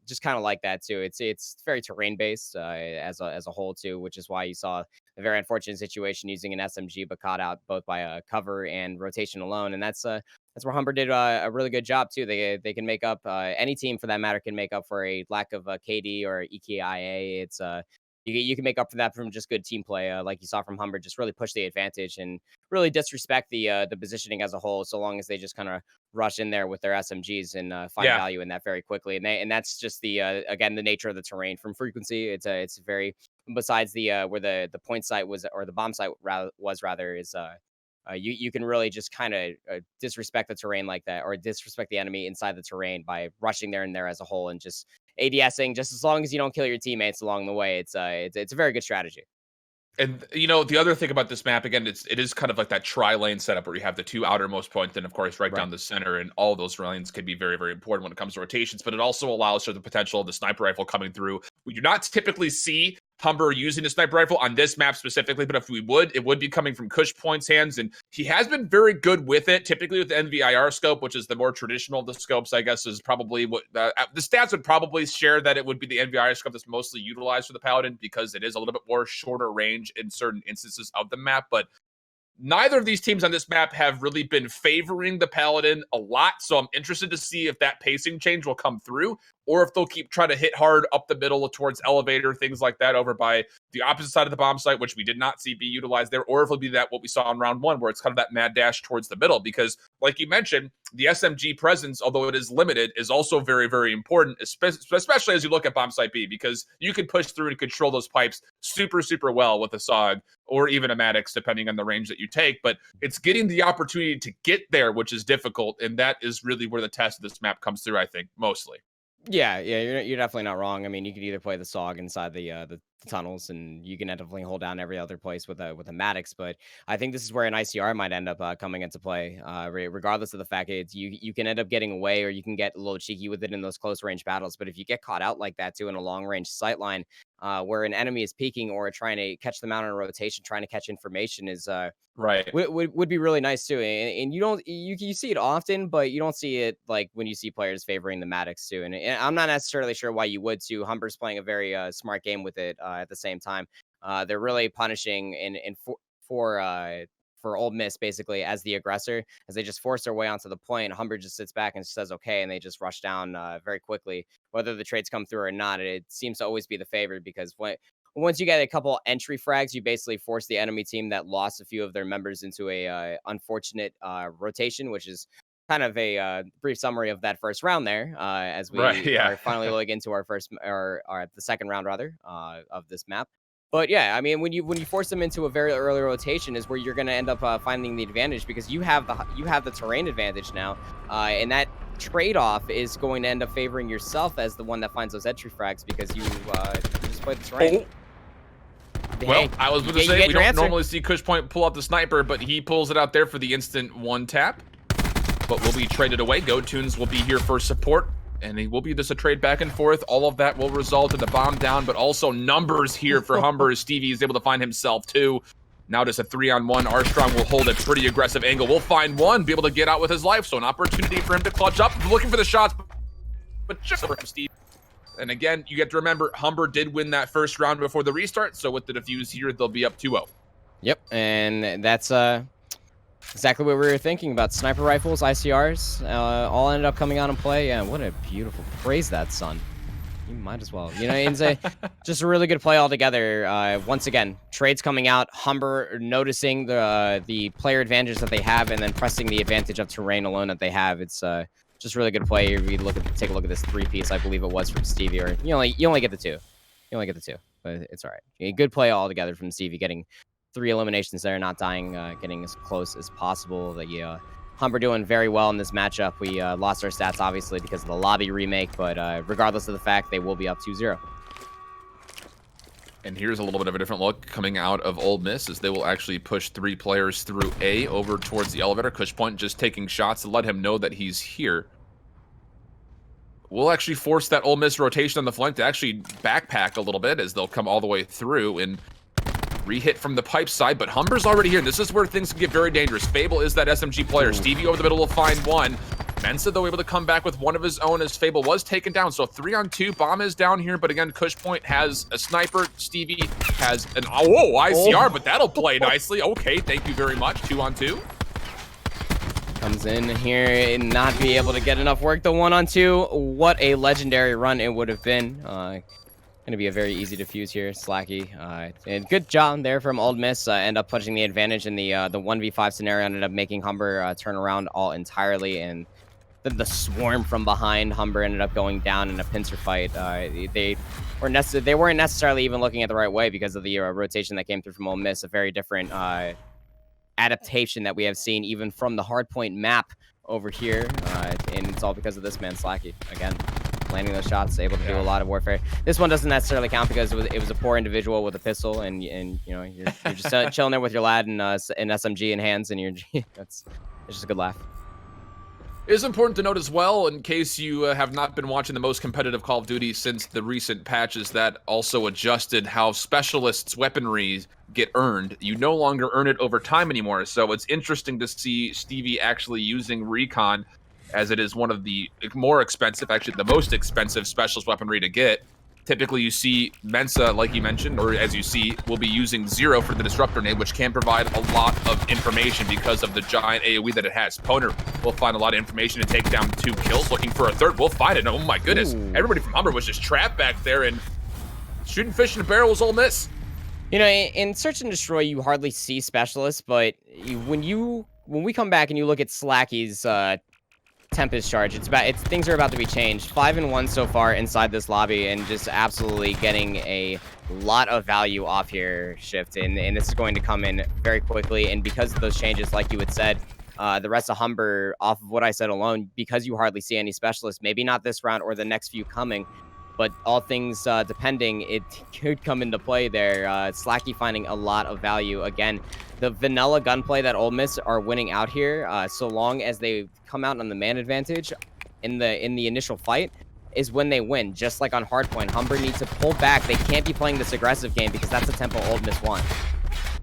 just kind of like that too. It's very terrain based as a whole too, which is why you saw a very unfortunate situation using an SMG but caught out both by cover and rotation alone, and that's where Humber did a really good job too. They can make up, any team for that matter can make up for a lack of KD or EKIA. It's You can make up for that from just good team play, like you saw from Humber. Just really push the advantage and really disrespect the positioning as a whole. So long as they just kind of rush in there with their SMGs and find Yeah. value in that very quickly, and that's just the again the nature of the terrain from frequency. It's very besides the where the point site was or the bomb site was rather is you can really just kind of disrespect the terrain like that, or disrespect the enemy inside the terrain by rushing there and there as a whole, and just ADSing. Just as long as you don't kill your teammates along the way, it's a very good strategy. And the other thing about this map, again, it is kind of like that tri-lane setup where you have the two outermost points, and of course right Right. down the center, and all those lanes can be very, very important when it comes to rotations. But it also allows for the potential of the sniper rifle coming through. We do not typically see Humber using a sniper rifle on this map specifically, but if we would, it would be coming from Kush Point's hands, and he has been very good with it. Typically with the NVIR scope, which is the more traditional of the scopes, I guess, is probably what the stats would probably share that it would be the NVIR scope that's mostly utilized for the Paladin because it is a little bit more shorter range in certain instances of the map, but neither of these teams on this map have really been favoring the Paladin a lot, so I'm interested to see if that pacing change will come through, or if they'll keep trying to hit hard up the middle towards elevator, things like that, over by the opposite side of the bomb site, which we did not see be utilized there, or if it'll be that what we saw in round one, where it's kind of that mad dash towards the middle, because like you mentioned, the SMG presence, although it is limited, is also very, very important, especially as you look at bomb site B, because you can push through and control those pipes super, super well with a SOG or even a Maddox, depending on the range that you take. But it's getting the opportunity to get there, which is difficult, and that is really where the test of this map comes through, I think, mostly. Yeah, you're definitely not wrong. I mean, you could either play the SOG inside the tunnels, and you can definitely hold down every other place with a Maddox. But I think this is where an ICR might end up coming into play, regardless of the fact it's you can end up getting away, or you can get a little cheeky with it in those close range battles. But if you get caught out like that too in a long range sight line, where an enemy is peeking or trying to catch them out on a rotation, trying to catch information is Right. would be really nice too, and you don't you see it often, but you don't see it like when you see players favoring the Maddox too. And I'm not necessarily sure why you would too. Humber's playing a very smart game with it. At the same time, they're really punishing for Old Miss basically as the aggressor, as they just force their way onto the point. Humber just sits back and says okay, and they just rush down very quickly. Whether the trades come through or not, it seems to always be the favorite, because once you get a couple entry frags, you basically force the enemy team that lost a few of their members into a unfortunate rotation, which is kind of a brief summary of that first round there, as Right. we Yeah. are finally looking into our first or the second round rather of this map. But yeah, I mean, when you force them into a very early rotation is where you're going to end up finding the advantage, because you have the terrain advantage now, and that trade-off is going to end up favoring yourself as the one that finds those entry frags, because you just play the terrain. Well, Hey, I was going to say, we don't normally see Kush Point pull out the sniper, but he pulls it out there for the instant one tap. But will be traded away. GoTunes will be here for support, and he will be just a trade back and forth. All of that will result in the bomb down, but also numbers here for Humber, as Stevie is able to find himself too. Now just a 3-on-1. Armstrong will hold a pretty aggressive angle. We'll find one, be able to get out with his life, so an opportunity for him to clutch up. Looking for the shots, but just for Steve. And again, you get to remember, Humber did win that first round before the restart, so with the defuse here, they'll be up 2-0. Yep, and that's exactly what we were thinking about. Sniper rifles, ICRs, all ended up coming out in play. Yeah, what a beautiful praise that, son. You might as well. It's just a really good play altogether. Once again, trades coming out, Humber noticing the player advantage that they have, and then pressing the advantage of terrain alone that they have. It's just really good play. If you take a look at this 3-piece, I believe it was from Stevie, or you only get the 2. You only get the 2, but it's all right. A good play altogether from Stevie, getting 3 eliminations there, not dying, getting as close as possible. Humber doing very well in this matchup. We lost our stats, obviously, because of the lobby remake, but regardless of the fact, they will be up 2-0. And here's a little bit of a different look coming out of Old Miss, as they will actually push 3 players through A over towards the elevator. Kush Point just taking shots to let him know that he's here. We'll actually force that Old Miss rotation on the flank to actually backpack a little bit, as they'll come all the way through and re-hit from the pipe side, but Humber's already here. This is where things can get very dangerous. Fable is that SMG player. Stevie over the middle will find one. Mensa, though, able to come back with one of his own, as Fable was taken down. So 3-on-2. Bomb is down here, but again, Kush Point has a sniper. Stevie has an ICR, but that'll play nicely. Okay, thank you very much. 2-on-2. Comes in here and not be able to get enough work. The 1-on-2. What a legendary run it would have been. Going to be a very easy defuse here, Slacky. And good job there from Ole Miss. End up punching the advantage in the 1v5 scenario. Ended up making Humber turn around all entirely, and then the swarm from behind Humber ended up going down in a pincer fight. They weren't necessarily even looking at the right way because of the rotation that came through from Ole Miss. A very different adaptation that we have seen even from the hardpoint map over here, and it's all because of this man Slacky again. Landing those shots, able to do a lot of warfare. This one doesn't necessarily count because it was a poor individual with a pistol, and you know you're just chilling there with your lad and an SMG in hands, and it's just a good laugh. It is important to note as well, in case you have not been watching the most competitive Call of Duty since the recent patches that also adjusted how specialists' weaponry get earned. You no longer earn it over time anymore, so it's interesting to see Stevie actually using Recon, as it is one of the more expensive, actually the most expensive specialist weaponry to get. Typically you see Mensa, like you mentioned, or as you see, will be using Zero for the Disruptor nade, which can provide a lot of information because of the giant AoE that it has. Poner will find a lot of information to take down 2 kills, looking for a third. We'll find it. Oh my goodness. Ooh. Everybody from Humber was just trapped back there, and shooting fish in a barrel was Ole Miss. You know, in Search and Destroy, you hardly see specialists, but when we come back and you look at Slacky's Tempest charge, things are about to be changed. 5-1 so far inside this lobby, and just absolutely getting a lot of value off here, Shift, and this is going to come in very quickly. And because of those changes, like you had said, the rest of Humber, off of what I said alone, because you hardly see any specialists, maybe not this round or the next few coming, but all things depending, it could come into play there. Slacky finding a lot of value. Again, the vanilla gunplay that Ole Miss are winning out here, so long as they come out on the man advantage in the initial fight, is when they win. Just like on Hardpoint, Humber needs to pull back. They can't be playing this aggressive game because that's the tempo Ole Miss want.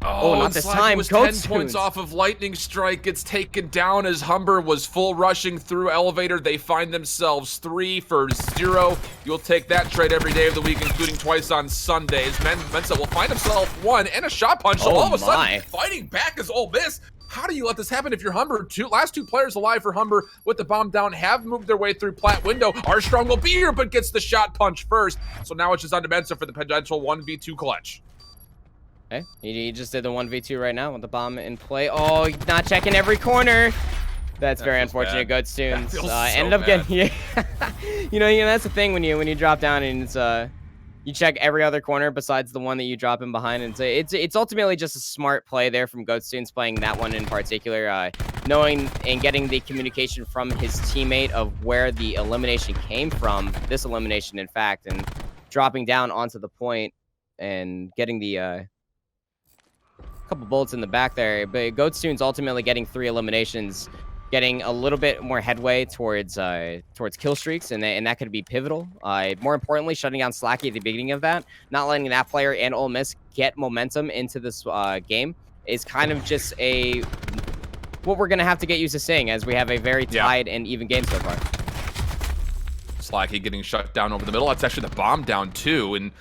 Oh, not this time. Was 10 points off of Lightning Strike. Gets taken down as Humber was full rushing through elevator. They find themselves 3 for 0. You'll take that trade every day of the week, including twice on Sundays. Mensa will find himself 1 and a shot punch. So all of a sudden, fighting back as Ole Miss. How do you let this happen if you're Humber? Last 2 players alive for Humber with the bomb down have moved their way through plat window. Armstrong will be here, but gets the shot punch first. So now it's just on to Mensa for the potential 1v2 clutch. Okay, he just did the 1v2 right now with the bomb in play. Oh, not checking every corner. That's very unfortunate. Good students ended up getting. Yeah. you know, that's the thing when you drop down and it's you check every other corner besides the one that you drop in behind, and it's ultimately just a smart play there from Goat Students playing that one in particular, knowing and getting the communication from his teammate of where the elimination came from. This elimination, in fact, and dropping down onto the point and getting the. Couple bullets in the back there, but Goatstoon's ultimately getting 3 eliminations, getting a little bit more headway towards kill streaks, and that could be pivotal. More importantly, shutting down Slacky at the beginning of that, not letting that player and Ole Miss get momentum into this game is kind of just what we're gonna have to get used to seeing, as we have a very tied and even game so far. Slacky getting shut down over the middle. That's actually the bomb down too, and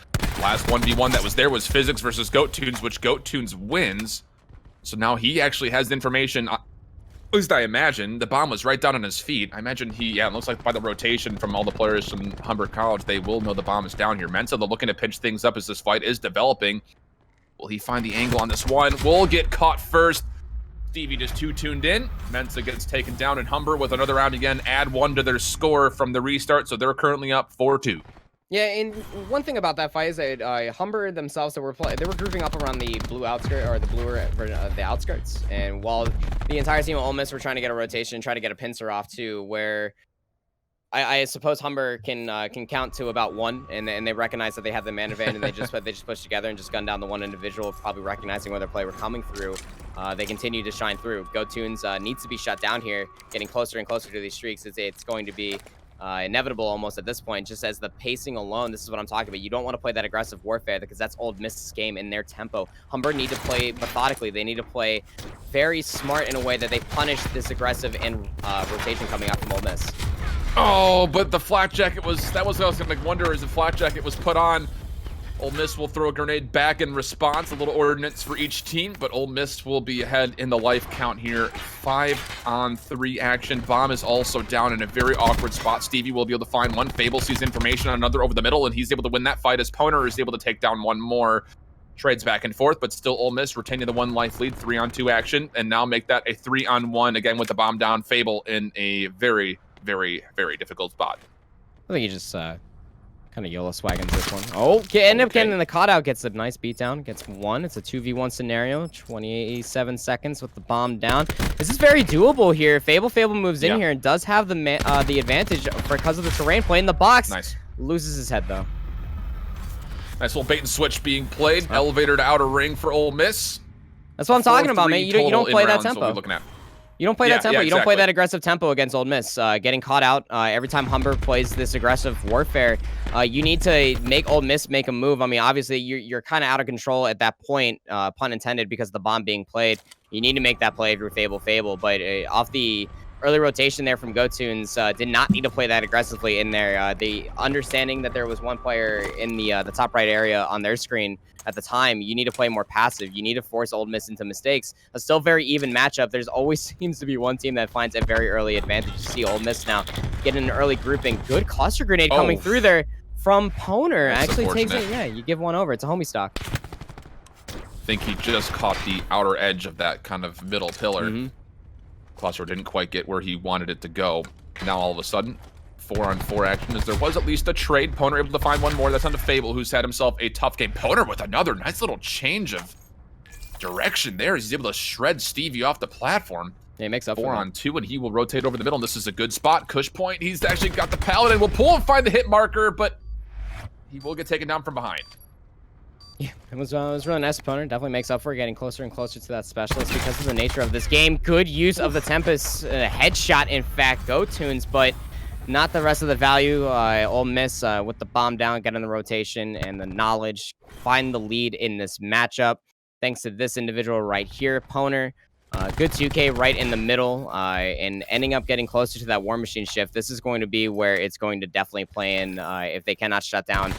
last 1v1 that was there was Physics versus GoatTunes, which GoatTunes wins. So now he actually has the information, at least I imagine. The bomb was right down on his feet. I imagine it looks like by the rotation from all the players from Humber College, they will know the bomb is down here. Mensa, they're looking to pinch things up as this fight is developing. Will he find the angle on this one? Will get caught first. Stevie just too tuned in. Mensa gets taken down, and Humber with another round again, add 1 to their score from the restart, so they're currently up 4-2. Yeah, and one thing about that fight is that Humber themselves, they were grouping up around the blue outskirt, or the bluer the outskirts, and while the entire team of Ole Miss were trying to get a rotation, try to get a pincer off too, where I suppose Humber can count to about 1, and they recognize that they have the man advantage, and they just push together and just gun down the one individual, probably recognizing where their play were coming through. They continue to shine through. GoTunes needs to be shut down here, getting closer and closer to these streaks. It's going to be inevitable almost at this point, just as the pacing alone. This is what I'm talking about. You don't want to play that aggressive warfare because that's Ole Miss's game in their tempo. Humber need to play methodically. They need to play very smart in a way that they punish this aggressive and rotation coming out from Ole Miss. Oh, but the flak jacket that was what I was gonna wonder, is the flak jacket was put on. Ole Miss will throw a grenade back in response, a little ordnance for each team, but Ole Miss will be ahead in the life count here. 5-on-3 action. Bomb is also down in a very awkward spot. Stevie will be able to find one. Fable sees information on another over the middle, and he's able to win that fight as Poner is able to take down one more. Trades back and forth, but still Ole Miss retaining the 1 life lead. 3-on-2 action, and now make that a 3-on-1, again with the bomb down. Fable in a very, very, very difficult spot. I think he just kind of YOLO swaggins this one. Oh, end up getting the caught out, gets a nice beatdown, gets 1. It's a 2v1 scenario, 27 seconds with the bomb down. This is very doable here. Fable moves in here and does have the advantage because of the terrain play in the box. Nice. Loses his head, though. Nice little bait and switch being played. Elevator to outer ring for Ole Miss. That's what I'm talking about, man. You don't play that tempo. Looking at. You don't play that tempo. Yeah, you don't play that aggressive tempo against Ole Miss. Getting caught out every time Humber plays this aggressive warfare, you need to make Ole Miss make a move. I mean, obviously, you're kind of out of control at that point, pun intended, because of the bomb being played. You need to make that play if you're Fable. But off the early rotation there from GoTunes, did not need to play that aggressively in there. The understanding that there was one player in the top right area on their screen at the time, you need to play more passive. You need to force Ole Miss into mistakes. A still very even matchup. There's always seems to be one team that finds a very early advantage. You see Ole Miss now getting an early grouping. Good cluster grenade coming through there from Poner. That's actually takes it. Yeah, you give one over. It's a homie stock. I think he just caught the outer edge of that kind of middle pillar. Cluster didn't quite get where he wanted it to go. Now all of a sudden, 4-on-4 action, as there was at least a trade. Poner able to find one more. That's on to Fable, who's had himself a tough game. Poner with another nice little change of direction there. He's able to shred Stevie off the platform. Yeah, he makes up 4-on-2, and he will rotate over the middle. And this is a good spot. Cush point. He's actually got the Paladin. Will pull and find the hit marker, but he will get taken down from behind. Yeah, it was really nice. Opponent definitely makes up for it, getting closer and closer to that specialist because of the nature of this game. Good use of the Tempest headshot, in fact, GoTunes, but not the rest of the value. Ole Miss with the bomb down, getting the rotation and the knowledge, find the lead in this matchup. Thanks to this individual right here, Poner. Good 2K right in the middle, and ending up getting closer to that War Machine shift. This is going to be where it's going to definitely play in if they cannot shut down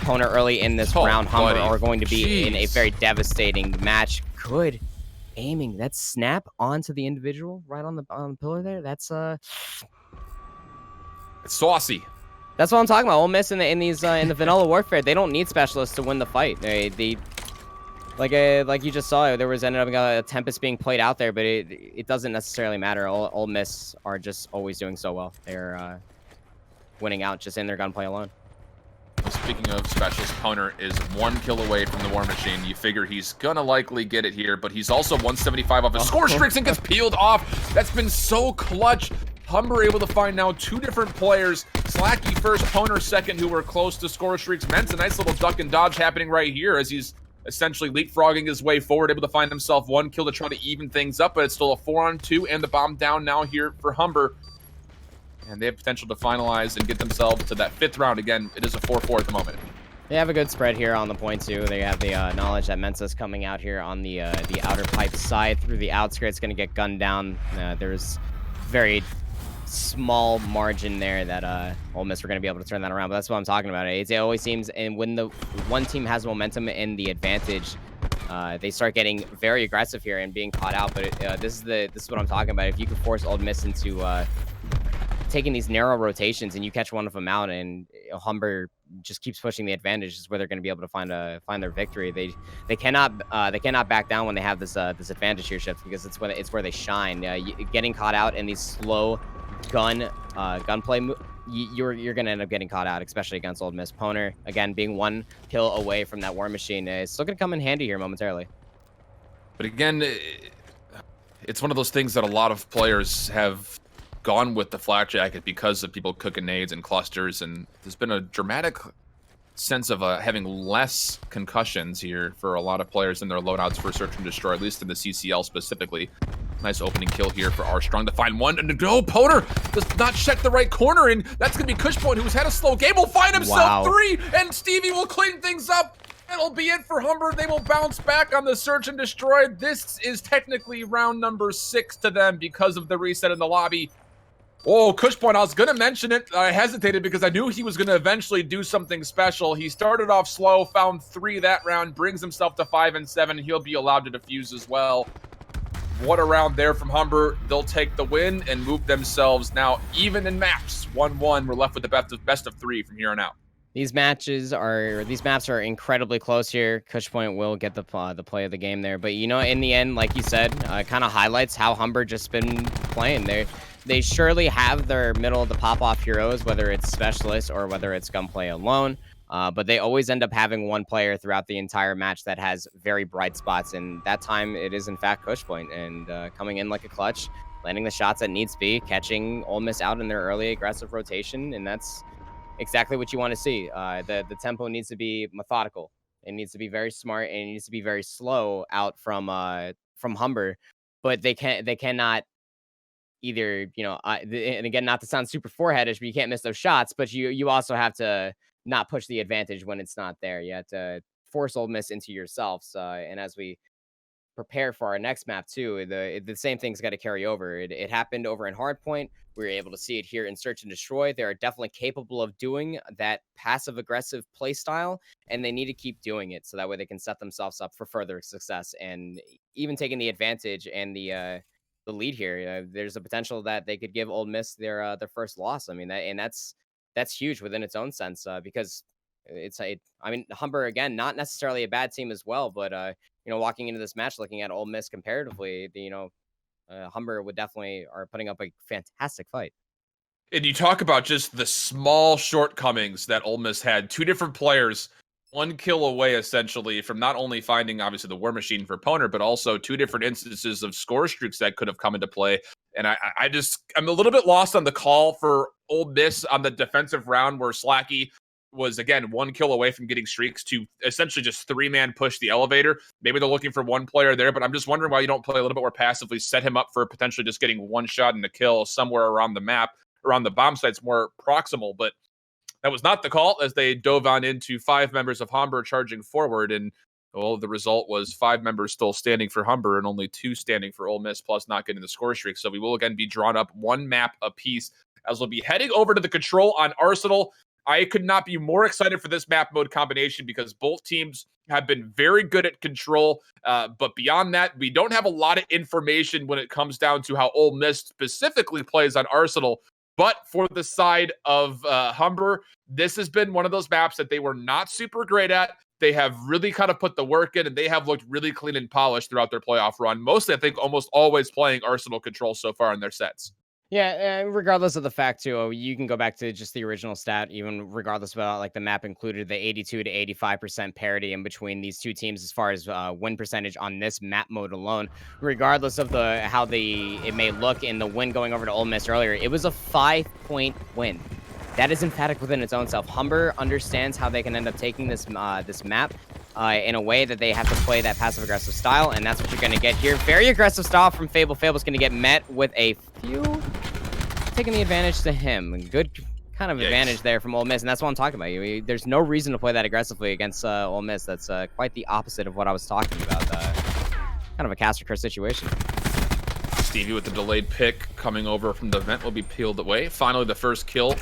Poner early in this round. Humber are going to be in a very devastating match. Good aiming. That snap onto the individual right on the pillar there. That's it's saucy. That's what I'm talking about. Ole Miss in the vanilla warfare, they don't need specialists to win the fight. They like you just saw, there was ended up a Tempest being played out there, but it doesn't necessarily matter. Ole Miss are just always doing so well. They're winning out just in their gunplay alone. Speaking of specialist, Poner is 1 kill away from the War Machine. You figure he's gonna likely get it here, but he's also 175 off his score streaks and gets peeled off. That's been so clutch. Humber able to find now 2 different players. Slacky first, Poner second, who were close to score streaks. Ment's a nice little duck and dodge happening right here as he's essentially leapfrogging his way forward, able to find himself 1 kill to try to even things up, but it's still a 4-on-2 and the bomb down now here for Humber. And they have potential to finalize and get themselves to that 5th round. Again, it is a 4-4 at the moment. They have a good spread here on the point, too. They have the knowledge that Mensa's coming out here on the outer pipe side through the outskirts, going to get gunned down. There's very small margin there that Ole Miss are going to be able to turn that around, but that's what I'm talking about. It always seems, and when the one team has momentum and the advantage, they start getting very aggressive here and being caught out. But this is what I'm talking about. If you could force Ole Miss into taking these narrow rotations and you catch one of them out, and Humber just keeps pushing the advantage, is where they're going to be able to find their victory. They cannot back down when they have this advantage here, shift, because it's where they shine. Getting caught out in these slow gunplay, you're gonna end up getting caught out, especially against Ole Miss. Poner, again, being 1 kill away from that War Machine, is still gonna come in handy here momentarily. But again, it's one of those things that a lot of players have gone with the flak jacket because of people cooking nades and clusters, and there's been a dramatic sense of having less concussions here for a lot of players in their loadouts for search and destroy, at least in the CCL specifically. Nice opening kill here for Armstrong to find one, and to go. Poner does not check the right corner, and that's going to be Cushpoint, who's had a slow game, will find himself 3, and Stevie will clean things up. It'll be it for Humber. They will bounce back on the search and destroy. This is technically round number 6 to them because of the reset in the lobby. Oh, Kush Point, I was going to mention it. I hesitated because I knew he was going to eventually do something special. He started off slow, found 3 that round, brings himself to 5 and 7, and he'll be allowed to defuse as well. What a round there from Humber. They'll take the win and move themselves now even in maps. 1-1. We're left with the best of 3 from here on out. These maps are incredibly close here. Kush Point will get the play of the game there, but you know, in the end, like you said, kind of highlights how Humber just been playing. They surely have their middle of the pop-off heroes, whether it's specialists or whether it's gunplay alone. But they always end up having one player throughout the entire match that has very bright spots, and that time it is in fact Kush Point, and coming in like a clutch, landing the shots that needs be, catching Ole Miss out in their early aggressive rotation, and that's exactly what you want to see. The tempo needs to be methodical. It needs to be very smart, and it needs to be very slow out from Humber. But they cannot either, you know, and again, not to sound super foreheadish, but you can't miss those shots. But you also have to not push the advantage when it's not there. You have to force Ole Miss into yourselves. And as we prepare for our next map too, the same thing's got to carry over. It happened over in Hardpoint. We were able to see it here in Search and Destroy. They are definitely capable of doing that passive aggressive play style, and they need to keep doing it so that way they can set themselves up for further success. And even taking the advantage and the lead here, there's a potential that they could give Ole Miss their first loss. I mean, that's huge within its own sense, because I mean, Humber again, not necessarily a bad team as well, but you know, walking into this match, looking at Ole Miss comparatively, Humber would definitely are putting up a fantastic fight. And you talk about just the small shortcomings that Ole Miss had. 2 different players, 1 kill away essentially from not only finding obviously the war machine for opponent, but also 2 different instances of score streaks that could have come into play. And I'm a little bit lost on the call for Ole Miss on the defensive round where Slacky was, again, 1 kill away from getting streaks to essentially just 3-man push the elevator. Maybe they're looking for 1 player there, but I'm just wondering why you don't play a little bit more passively, set him up for potentially just getting 1 shot and a kill somewhere around the map, around the bomb sites more proximal. But that was not the call as they dove on into 5 members of Humber charging forward. And well, the result was 5 members still standing for Humber and only 2 standing for Ole Miss, plus not getting the score streak. So we will again be drawn up 1 map apiece as we'll be heading over to the control on Arsenal. I could not be more excited for this map mode combination because both teams have been very good at control. But beyond that, we don't have a lot of information when it comes down to how Ole Miss specifically plays on Arsenal. But for the side of Humber, this has been one of those maps that they were not super great at. They have really kind of put the work in, and they have looked really clean and polished throughout their playoff run. Mostly, I think, almost always playing Arsenal control so far in their sets. Yeah, regardless of the fact too, you can go back to just the original stat, even regardless of like the map included the 82 to 85% parity in between these 2 teams as far as win percentage on this map mode alone. Regardless of how it may look in the win going over to Ole Miss earlier, it was a 5-point win. That is emphatic within its own self. Humber understands how they can end up taking this map in a way that they have to play that passive-aggressive style, and that's what you're going to get here. Very aggressive style from Fable. Fable's going to get met with a few, taking the advantage to him. Good kind of advantage there from Ole Miss, and that's what I'm talking about. There's no reason to play that aggressively against Ole Miss. That's quite the opposite of what I was talking about. Kind of a caster curse situation. Stevie with the delayed pick coming over from the vent will be peeled away. Finally, the first kill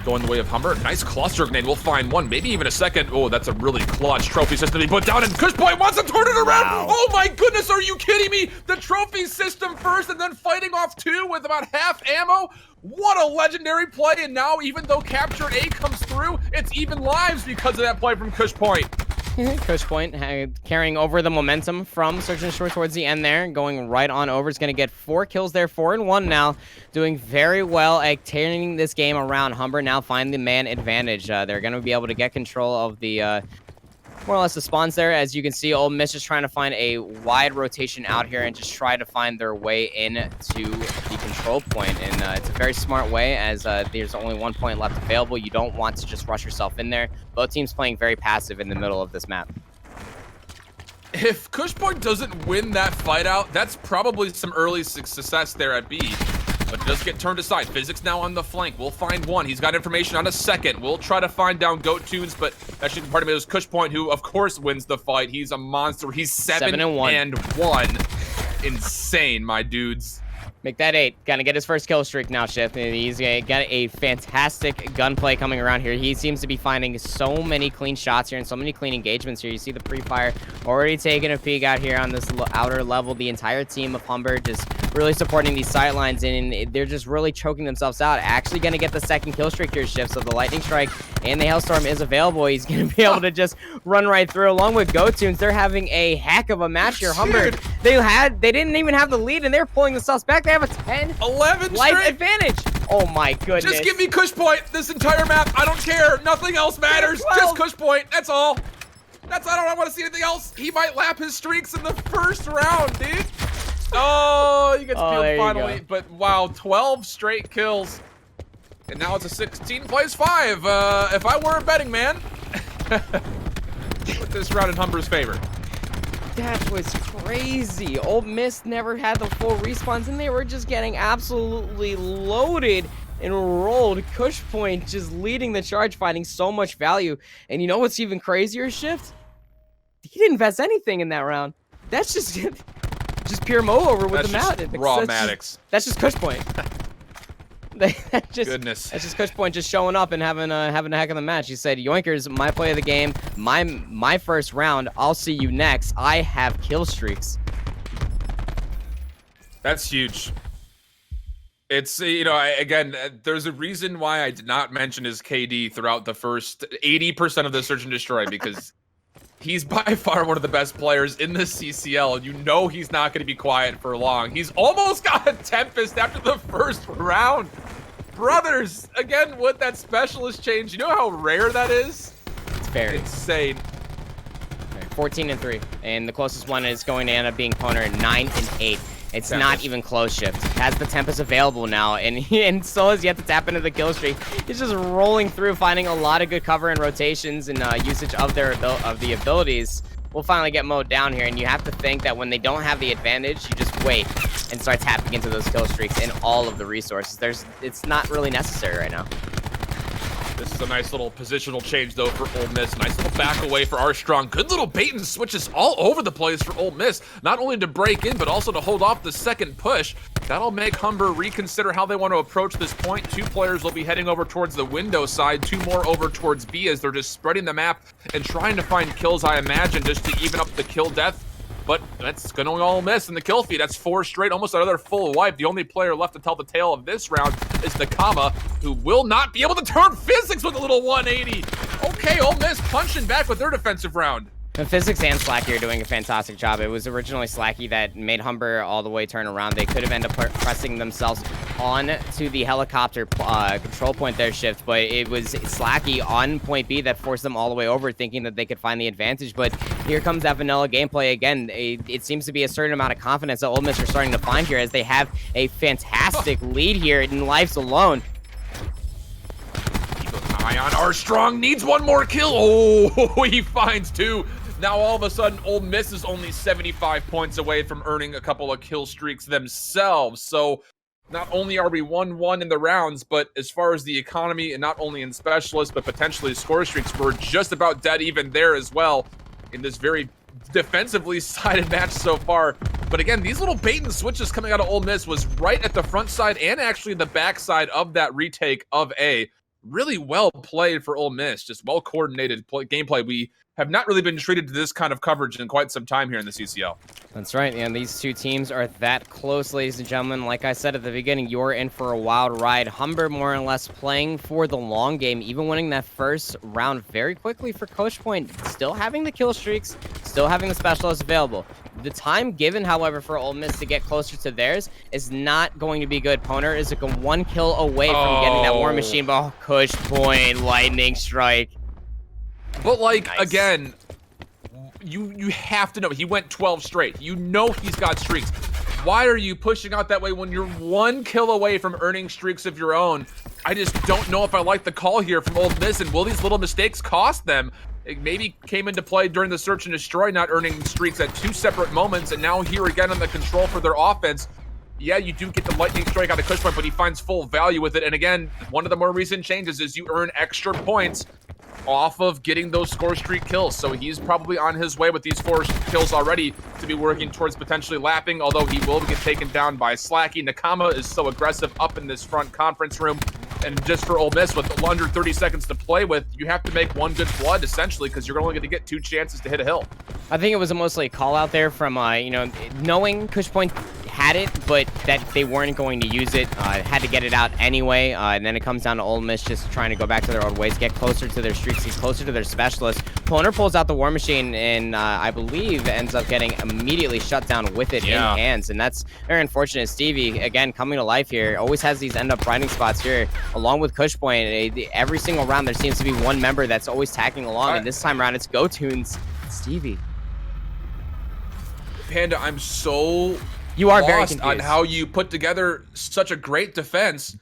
going the way of Humber. Nice cluster grenade. We'll find 1, maybe even a second. Oh, that's a really clutch trophy system to be put down, and Kush Point wants to turn it around. Wow. Oh my goodness, are you kidding me? The trophy system first and then fighting off 2 with about half ammo. What a legendary play, and now even though Capture A comes through, it's even lives because of that play from Kush Point. Kush Point carrying over the momentum from Search and Destroy towards the end there, going right on over. It's going to get 4 kills there, 4 and 1 now, doing very well at turning this game around. Humber now find the man advantage. They're going to be able to get control of the more or less the spawns there. As you can see, Ole Miss is trying to find a wide rotation out here and just try to find their way in to the control point. And it's a very smart way, as there's only 1 point left available. You don't want to just rush yourself in there. Both teams playing very passive in the middle of this map. If Kush Point doesn't win that fight out, that's probably some early success there at B. But it does get turned aside. Physics now on the flank. We'll find 1. He's got information on a second. We'll try to find down Goat Tunes, but actually part of it was Kush Point, who of course wins the fight. He's a monster. He's 7 and 1. Insane, my dudes. Make that 8. Gonna get his first kill streak now, Shift. And he's gonna get a fantastic gunplay coming around here. He seems to be finding so many clean shots here and so many clean engagements here. You see the pre-fire already taking a peek out here on this outer level. The entire team of Humber just really supporting these sidelines, and they're just really choking themselves out. Actually gonna get the second kill streak here, Shift. So the Lightning Strike and the Hailstorm is available. He's gonna be able to just run right through along with GoTunes. They're having a heck of a match here. Humber, they didn't even have the lead, and they're pulling themselves back. They have a 10-11 life advantage. Oh my goodness. Just give me Kush Point this entire map. I don't care. Nothing else matters. Just Kush Point. That's all. I don't want to see anything else. He might lap his streaks in the first round, dude. Oh, you get to feel finally. But wow, 12 straight kills. And now it's a 16 plays 5. If I were a betting man, put this round in Humber's favor. That was crazy. Ole Miss never had the full respawns, and they were just getting absolutely loaded and rolled. Kush Point just leading the charge, finding so much value. And you know what's even crazier, Shift? He didn't invest anything in that round. That's just pure mow over with the mat. Raw Maddox. That's just Kush Point. Goodness. That's just Kush Point just showing up and having a heck of the match. He said, Yoinkers, my play of the game, my first round, I'll see you next. I have kill streaks. That's huge. It's, you know, again, there's a reason why I did not mention his KD throughout the first 80% of the Search and Destroy, because he's by far one of the best players in the CCL, and you know he's not going to be quiet for long. He's almost got a Tempest after the first round. Brothers, again, with that specialist change, you know how rare that is? It's very insane. 14-3, and the closest one is going to end up being Poner 9-8. It's not even close, Shift. Has the Tempest available now, and still has yet to tap into the kill streak. He's just rolling through, finding a lot of good cover and rotations and usage of the abilities. We'll finally get mowed down here, and you have to think that when they don't have the advantage, you just wait and start tapping into those kill streaks and all of the resources. It's not really necessary right now. This is a nice little positional change, though, for Ole Miss. Nice little back away for Armstrong. Good little bait and switches all over the place for Ole Miss. Not only to break in, but also to hold off the second push. That'll make Humber reconsider how they want to approach this point. 2 players will be heading over towards the window side. 2 more over towards B as they're just spreading the map and trying to find kills, I imagine, just to even up the kill-death. But that's going to Ole Miss in the kill feed. That's 4 straight, almost another full wipe. The only player left to tell the tale of this round is Nakama, who will not be able to turn physics with a little 180. Okay, Ole Miss punching back with their defensive round. And Physics and Slacky are doing a fantastic job. It was originally Slacky that made Humber all the way turn around. They could have ended up pressing themselves on to the helicopter control point there, Shift, but it was Slacky on point B that forced them all the way over, thinking that they could find the advantage. But here comes that vanilla gameplay again. It seems to be a certain amount of confidence that Ole Miss are starting to find here as they have a fantastic lead here in lives alone. Keep an eye on Armstrong. Needs one more kill. Oh, he finds 2. Now, all of a sudden, Ole Miss is only 75 points away from earning a couple of kill streaks themselves. So, not only are we 1-1 in the rounds, but as far as the economy, and not only in specialists, but potentially score streaks, we're just about dead even there as well in this very defensively sided match so far. But again, these little bait and switches coming out of Ole Miss was right at the front side and actually the back side of that retake of A. Really well played for Ole Miss, just well coordinated gameplay. We have not really been treated to this kind of coverage in quite some time here in the CCL. That's right, and these 2 teams are that close, ladies and gentlemen. Like I said at the beginning, you're in for a wild ride. Humber more or less playing for the long game, even winning that first round very quickly for Kush Point. Still having the kill streaks, still having the specialists available. The time given, however, for Ole Miss to get closer to theirs is not going to be good. Poner is like a 1 kill away from getting that War Machine ball. Kush Point, Lightning Strike. But like, again, you have to know, he went 12 straight. You know he's got streaks. Why are you pushing out that way when you're 1 kill away from earning streaks of your own? I just don't know if I like the call here from Ole Miss, and will these little mistakes cost them? It maybe came into play during the Search and Destroy, not earning streaks at 2 separate moments, and now here again on the control for their offense. Yeah, you do get the Lightning Strike out of Kush Point, but he finds full value with it. And again, one of the more recent changes is you earn extra points off of getting those score streak kills. So he's probably on his way with these 4 kills already to be working towards potentially lapping, although he will get taken down by Slacky. Nakama is so aggressive up in this front conference room. And just for Ole Miss, with under 30 seconds to play with, you have to make one good flood, essentially, because you're only going to get 2 chances to hit a hill. I think it was mostly a call out there from, you know, knowing Kush Point had it, but that they weren't going to use it. Had to get it out anyway. And then it comes down to Ole Miss just trying to go back to their old ways, get closer to their streaks, get closer to their specialists. Poner pulls out the War Machine and I believe ends up getting immediately shut down with it in hands. And that's very unfortunate. Stevie, again, coming to life here, always has these end up grinding spots here, along with Kush Point. Every single round, there seems to be one member that's always tagging along. And this time around, it's GoTunes, Stevie. Panda, I'm so you are very lost on how you put together such a great defense.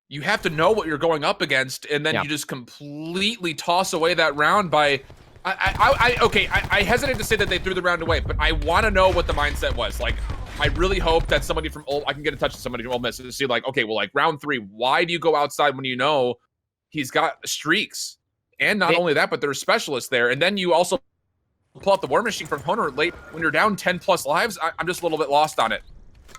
You have to know what you're going up against, and then you just completely toss away that round by... I hesitate to say that they threw the round away, but I want to know what the mindset was. Like, I really hope that somebody from I can get in touch with somebody from Ole Miss to see, like, okay, well, like, round 3, why do you go outside when you know he's got streaks? And not only that, but there's specialists there. And then you also pull out the War Machine from Poner late when you're down 10 plus lives. I'm just a little bit lost on it.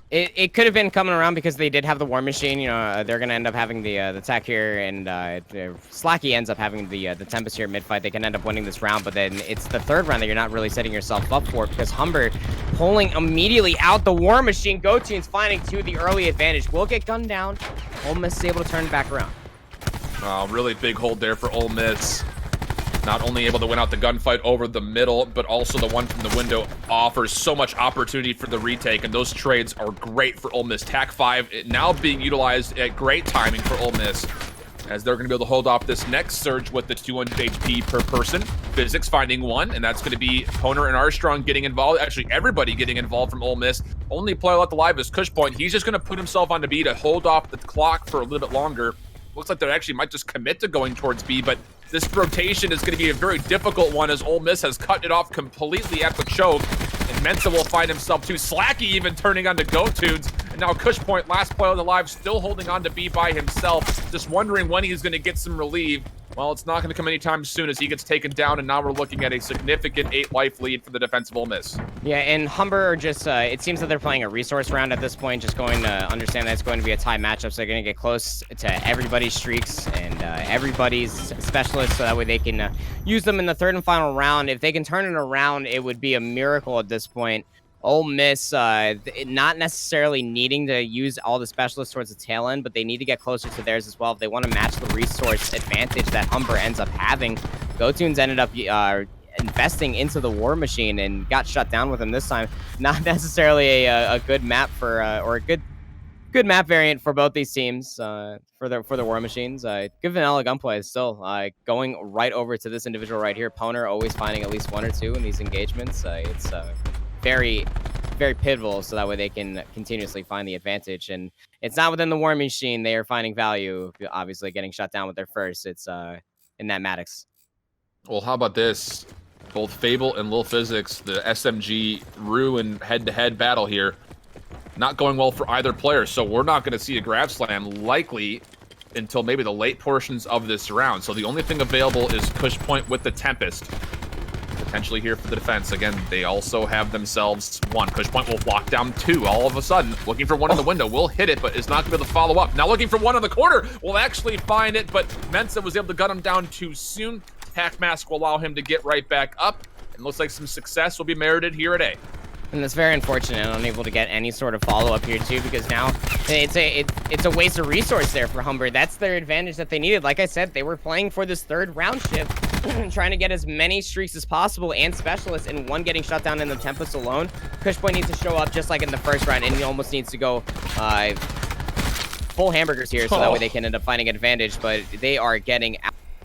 It could have been coming around because they did have the War Machine. You know, they're going to end up having the tech here, and Slacky ends up having the Tempest here mid-fight. They can end up winning this round, but then it's the third round that you're not really setting yourself up for, because Humber pulling immediately out the War Machine. GoTunes finding the early advantage. Will get gunned down. Ole Miss is able to turn it back around. Really big hold there for Ole Miss. Not only able to win out the gunfight over the middle, but also the one from the window offers so much opportunity for the retake, and those trades are great for Ole Miss. TAC 5 now being utilized at great timing for Ole Miss, as they're going to be able to hold off this next surge with the 200 HP per person. Physics finding 1, and that's going to be Poner and Armstrong getting involved. Actually, everybody getting involved from Ole Miss. Only player left alive is Kush Point. He's just going to put himself onto B to hold off the clock for a little bit longer. Looks like they actually might just commit to going towards B, but this rotation is going to be a very difficult one, as Ole Miss has cut it off completely at the choke. And Mensa will find himself too. Slacky even turning on to GoTunes. And now Kush Point, last player alive, still holding on to B by himself. Just wondering when he's going to get some relief. Well, it's not going to come anytime soon, as he gets taken down, and now we're looking at a significant 8-life lead for the defensive Ole Miss. Yeah, and Humber are just, it seems that they're playing a resource round at this point, just going to understand that it's going to be a tie matchup, so they're going to get close to everybody's streaks and everybody's specialists, so that way they can use them in the third and final round. If they can turn it around, it would be a miracle at this point. Ole Miss, not necessarily needing to use all the specialists towards the tail end, but they need to get closer to theirs as well if they want to match the resource advantage that Humber ends up having. GoTunes ended up investing into the War Machine and got shut down with him this time. Not necessarily a good map for, or a good map variant for both these teams for the War Machines. Good vanilla gunplay is still going right over to this individual right here. Poner always finding at least 1 or 2 in these engagements. It's very, very pivotal, so that way they can continuously find the advantage. And it's not within the War Machine they are finding value, obviously getting shut down with their first. It's in that Maddox. Well, how about this? Both Fable and Lil Physics, the SMG ruin head-to-head battle here, not going well for either player, so we're not going to see a grab slam likely until maybe the late portions of this round. So the only thing available is Kush Point with the Tempest. Potentially here for the defense. Again, they also have themselves 1. Kush Point will lock down 2 all of a sudden. Looking for 1 in the window. Will hit it, but is not going to be able to follow up. Now looking for 1 in the corner. Will actually find it, but Mensa was able to gun him down too soon. Tac Mask will allow him to get right back up. And looks like some success will be merited here at A. And that's very unfortunate, unable to get any sort of follow-up here, too, because now it's a waste of resource there for Humber. That's their advantage that they needed. Like I said, they were playing for this third round shift, trying to get as many streaks as possible and specialists, and 1 getting shut down in the Tempest alone. Kush Point needs to show up just like in the first round, and he almost needs to go full hamburgers here, so that way they can end up finding advantage, but they are getting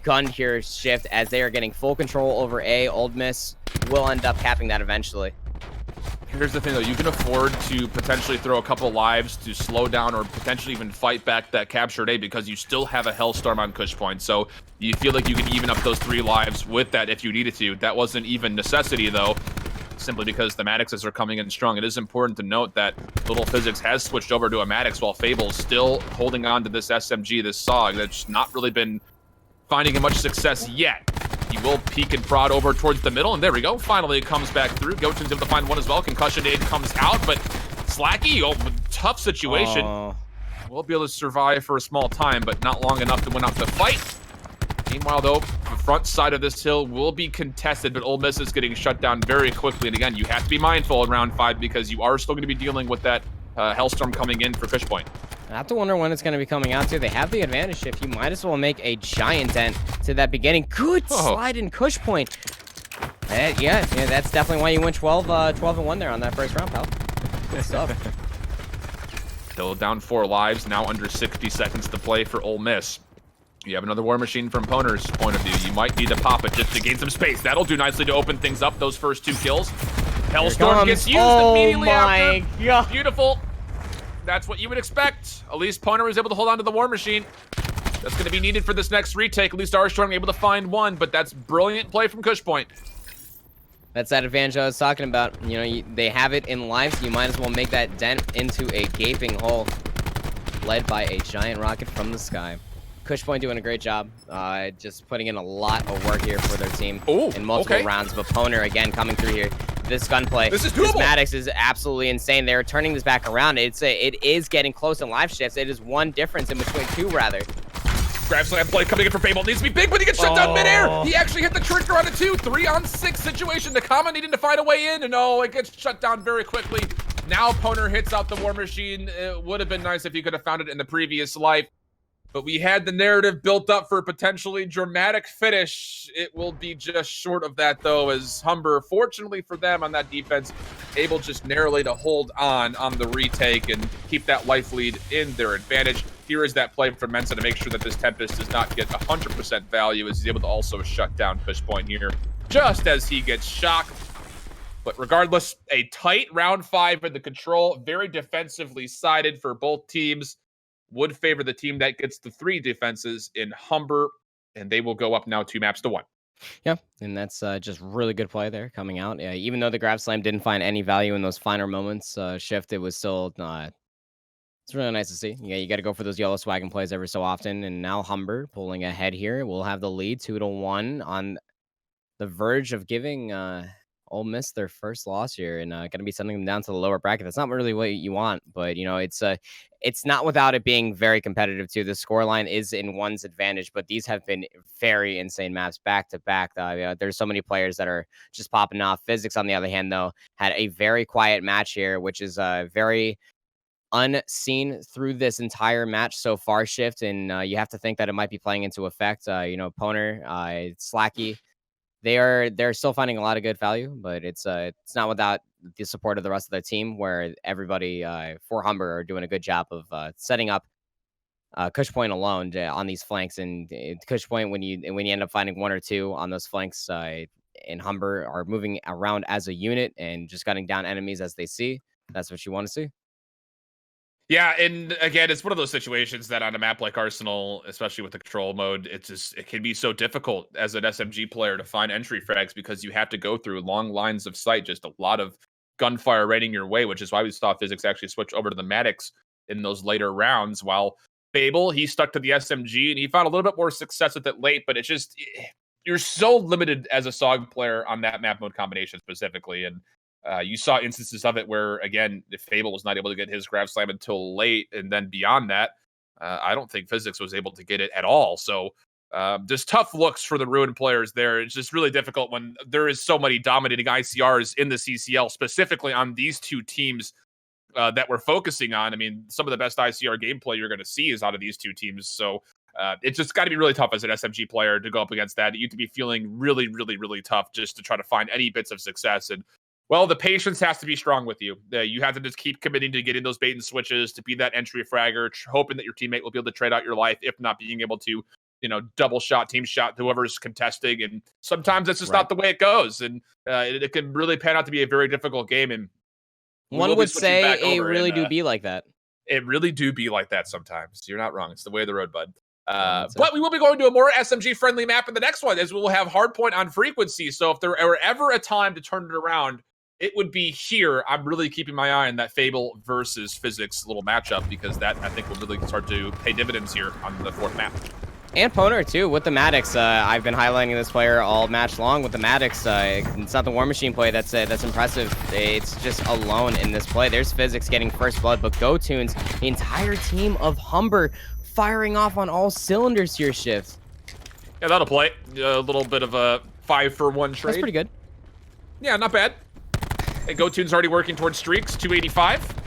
outgunned here, Shift, as they are getting full control over A. Ole Miss will end up capping that eventually. Here's the thing, though. You can afford to potentially throw a couple lives to slow down or potentially even fight back that captured A, because you still have a Hellstorm on Kush Point. So you feel like you can even up those 3 lives with that if you needed to. That wasn't even necessity, though, simply because the Maddoxes are coming in strong. It is important to note that Little Physics has switched over to a Maddox, while Fable's still holding on to this SMG, this SOG, that's not really been finding much success yet. He will peek and prod over towards the middle, and there we go. Finally, it comes back through. Gochen's able to find one as well. Concussion aid comes out, but Slacky, tough situation. Oh. Will be able to survive for a small time, but not long enough to win out the fight. Meanwhile, though, the front side of this hill will be contested, but Ole Miss is getting shut down very quickly. And again, you have to be mindful in round 5 because you are still going to be dealing with that Hellstorm coming in for Fish Point. I have to wonder when it's going to be coming out to. They have the advantage shift. You might as well make a giant dent to that beginning. Good slide in Cush Point. Yeah, that's definitely why you went 12-1 there on that first round, pal. Good stuff. Still down 4 lives, now under 60 seconds to play for Ole Miss. You have another War Machine from Poner's point of view. You might need to pop it just to gain some space. That'll do nicely to open things up, those first 2 kills. Hellstorm gets used immediately after. God. Beautiful. That's what you would expect. At least Poner was able to hold on to the War Machine. That's going to be needed for this next retake. At least Arstorm able to find one, but that's brilliant play from Cush Point. That's that advantage I was talking about. You know, they have it in life, so you might as well make that dent into a gaping hole. Led by a giant rocket from the sky. Cush Point doing a great job. Just putting in a lot of work here for their team in multiple rounds. But Poner, again, coming through here. This gunplay, this Maddox is absolutely insane. They're turning this back around. It is getting close in live shifts. It is 1 difference in between 2, rather. Grab slam play coming in for Fable. Needs to be big, but he gets shut down midair. He actually hit the trigger on a 2. 3-on-6 situation. Nakama needing to find a way in, and it gets shut down very quickly. Now Poner hits out the War Machine. It would have been nice if he could have found it in the previous life. But we had the narrative built up for a potentially dramatic finish. It will be just short of that, though, as Humber, fortunately for them on that defense, able just narrowly to hold on the retake and keep that life lead in their advantage. Here is that play from Mensa to make sure that this Tempest does not get 100% value, as he's able to also shut down Fish Point here, just as he gets shocked. But regardless, a tight round 5 in the control, very defensively sided for both teams. Would favor the team that gets the 3 defenses in Humber, and they will go up now 2 maps to 1. Yeah, and that's just really good play there coming out. Yeah, even though the grab slam didn't find any value in those finer moments, shift, it was still it's really nice to see. Yeah, you got to go for those yellow swagging plays every so often. And now Humber pulling ahead here. We'll have the lead 2-1 on the verge of giving Ole Miss their first loss here, and going to be sending them down to the lower bracket. That's not really what you want, but it's not without it being very competitive too. The scoreline is in one's advantage, but these have been very insane maps back to back. There's so many players that are just popping off. Physics, on the other hand, though, had a very quiet match here, which is very unseen through this entire match so far, shift, and you have to think that it might be playing into effect. Poner, Slacky, they're still finding a lot of good value, but it's not without the support of the rest of their team, where everybody for Humber are doing a good job of setting up Cush Point alone on these flanks. And Cush Point, when you end up finding 1 or 2 on those flanks, in Humber are moving around as a unit and just cutting down enemies as they see. That's what you want to see. Yeah, and again, it's one of those situations that on a map like Arsenal, especially with the control mode, it can be so difficult as an SMG player to find entry frags because you have to go through long lines of sight, just a lot of gunfire raining your way, which is why we saw Physics actually switch over to the Maddox in those later rounds, while Fable, he stuck to the SMG, and he found a little bit more success with it late, but it's just, you're so limited as a SOG player on that map mode combination specifically, and you saw instances of it where, again, if Fable was not able to get his grab slam until late, and then beyond that, I don't think Physics was able to get it at all. So just tough looks for the Ruin players there. It's just really difficult when there is so many dominating ICRs in the CCL, specifically on these 2 teams that we're focusing on. I mean, some of the best ICR gameplay you're going to see is out of these 2 teams. So it's just got to be really tough as an SMG player to go up against that. You have to be feeling really, really, really tough just to try to find any bits of success. And well, the patience has to be strong with you. You have to just keep committing to getting those bait and switches, to be that entry fragger, hoping that your teammate will be able to trade out your life, if not being able to, double shot, team shot, whoever's contesting. And sometimes that's just not the way it goes. And it can really pan out to be a very difficult game. And one would say it really do be like that. It really do be like that sometimes. You're not wrong. It's the way of the road, bud. But we will be going to a more SMG-friendly map in the next one, as we will have Hardpoint on frequency. So if there were ever a time to turn it around, it would be here. I'm really keeping my eye on that Fable versus Physics little matchup, because that, I think, will really start to pay dividends here on the 4th map. And Poner, too, with the Maddox. I've been highlighting this player all match long with the Maddox. It's not the War Machine play that's impressive. It's just alone in this play. There's Physics getting first blood, but GoTunes, the entire team of Humber, firing off on all cylinders here, Shift. Yeah, that'll play. A little bit of a 5-for-1 trade. That's pretty good. Yeah, not bad. And GoTune's already working towards streaks, 285.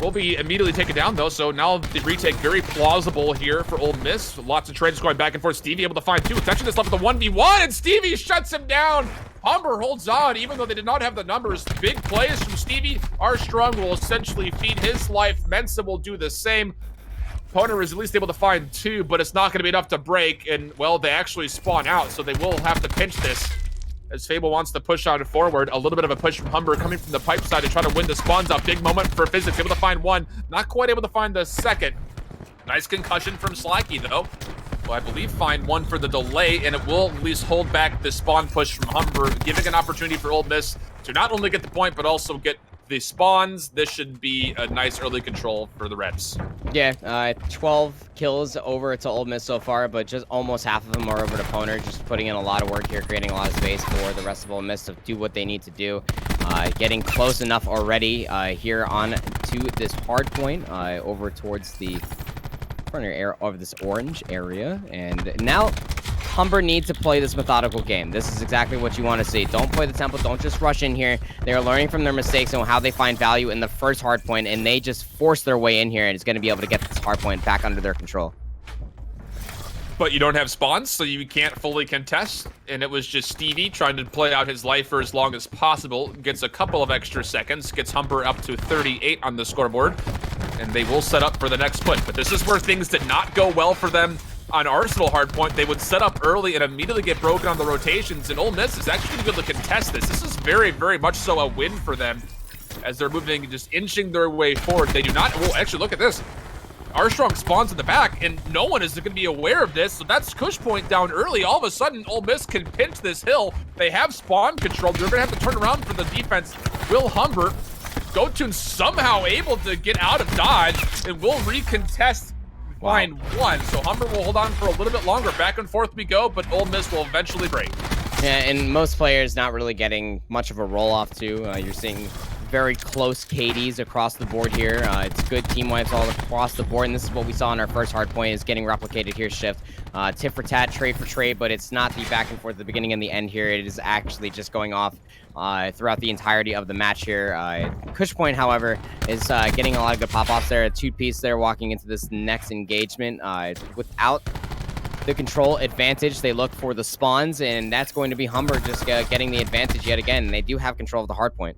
Will be immediately taken down, though, so now the retake very plausible here for Ole Miss. Lots of trades going back and forth. Stevie able to find two. It's actually just left with a 1v1, and Stevie shuts him down. Humber holds on, even though they did not have the numbers. Big plays from Stevie. Armstrong will essentially feed his life. Mensa will do the same. Poner is at least able to find two, but it's not going to be enough to break, and, well, they actually spawn out, so they will have to pinch this. As Fable wants to push on forward, a little bit of a push from Humber coming from the pipe side to try to win the spawns up. Big moment for Physics, able to find one, not quite able to find the second. Nice concussion from Slacky, though. Well, I believe find one for the delay, and it will at least hold back the spawn push from Humber, giving an opportunity for Ole Miss to not only get the point, but also get the spawns. This should be a nice early control for the Reds. Yeah, 12 kills over to Ole Miss so far, but just almost half of them are over to Poner, just putting in a lot of work here, creating a lot of space for the rest of Ole Miss to do what they need to do. Getting close enough already here on to this hard point over towards the corner area of this orange area, and now Humber needs to play this methodical game. This is exactly what you want to see. Don't play the tempo. Don't just rush in here. They're learning from their mistakes and how they find value in the first hard point, and they just force their way in here, and it's going to be able to get this hard point back under their control. But you don't have spawns, so you can't fully contest. And it was just Stevie trying to play out his life for as long as possible. Gets a couple of extra seconds. Gets Humber up to 38 on the scoreboard. And they will set up for the next push. But this is where things did not go well for them on Arsenal hardpoint. They would set up early and immediately get broken on the rotations. And Ole Miss is actually going to be able to contest this. This is very, very much so a win for them as they're moving and just inching their way forward. They do not... Well, actually, look at this. Armstrong spawns in the back, and no one is going to be aware of this, so that's Cush point down early. All of a sudden, Ole Miss can pinch this hill. They have spawn control. They're going to have to turn around for the defense. Will Humber, GoTune somehow able to get out of dodge, and will recontest line one. So Humber will hold on for a little bit longer. Back and forth we go, but Ole Miss will eventually break. Yeah, and most players not really getting much of a roll-off, too. You're seeing very close KDs across the board here. It's good team wipes all across the board, and this is what we saw in our first hard point is getting replicated here, Shift. Tit for tat, trade for trade, but it's not the back and forth at the beginning and the end here. It is actually just going off throughout the entirety of the match here. Cush point, however, is getting a lot of good pop-offs there. A two-piece there walking into this next engagement. Without the control advantage, they look for the spawns, and that's going to be Humber just getting the advantage yet again. And they do have control of the hard point.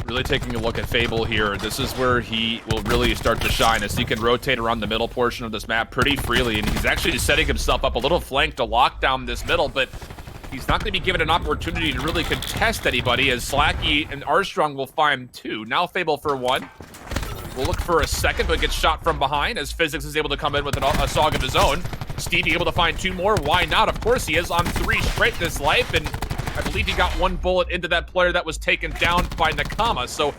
Really taking a look at Fable here. This is where he will really start to shine as he can rotate around the middle portion of this map pretty freely, and he's actually setting himself up a little flank to lock down this middle, but he's not going to be given an opportunity to really contest anybody as Slacky and Armstrong will find two. Now Fable for one. We'll look for a second, but gets shot from behind as Physics is able to come in with a SOG of his own. Stevie able to find two more. Why not? Of course he is on three straight this life, and I believe he got one bullet into that player that was taken down by Nakama. So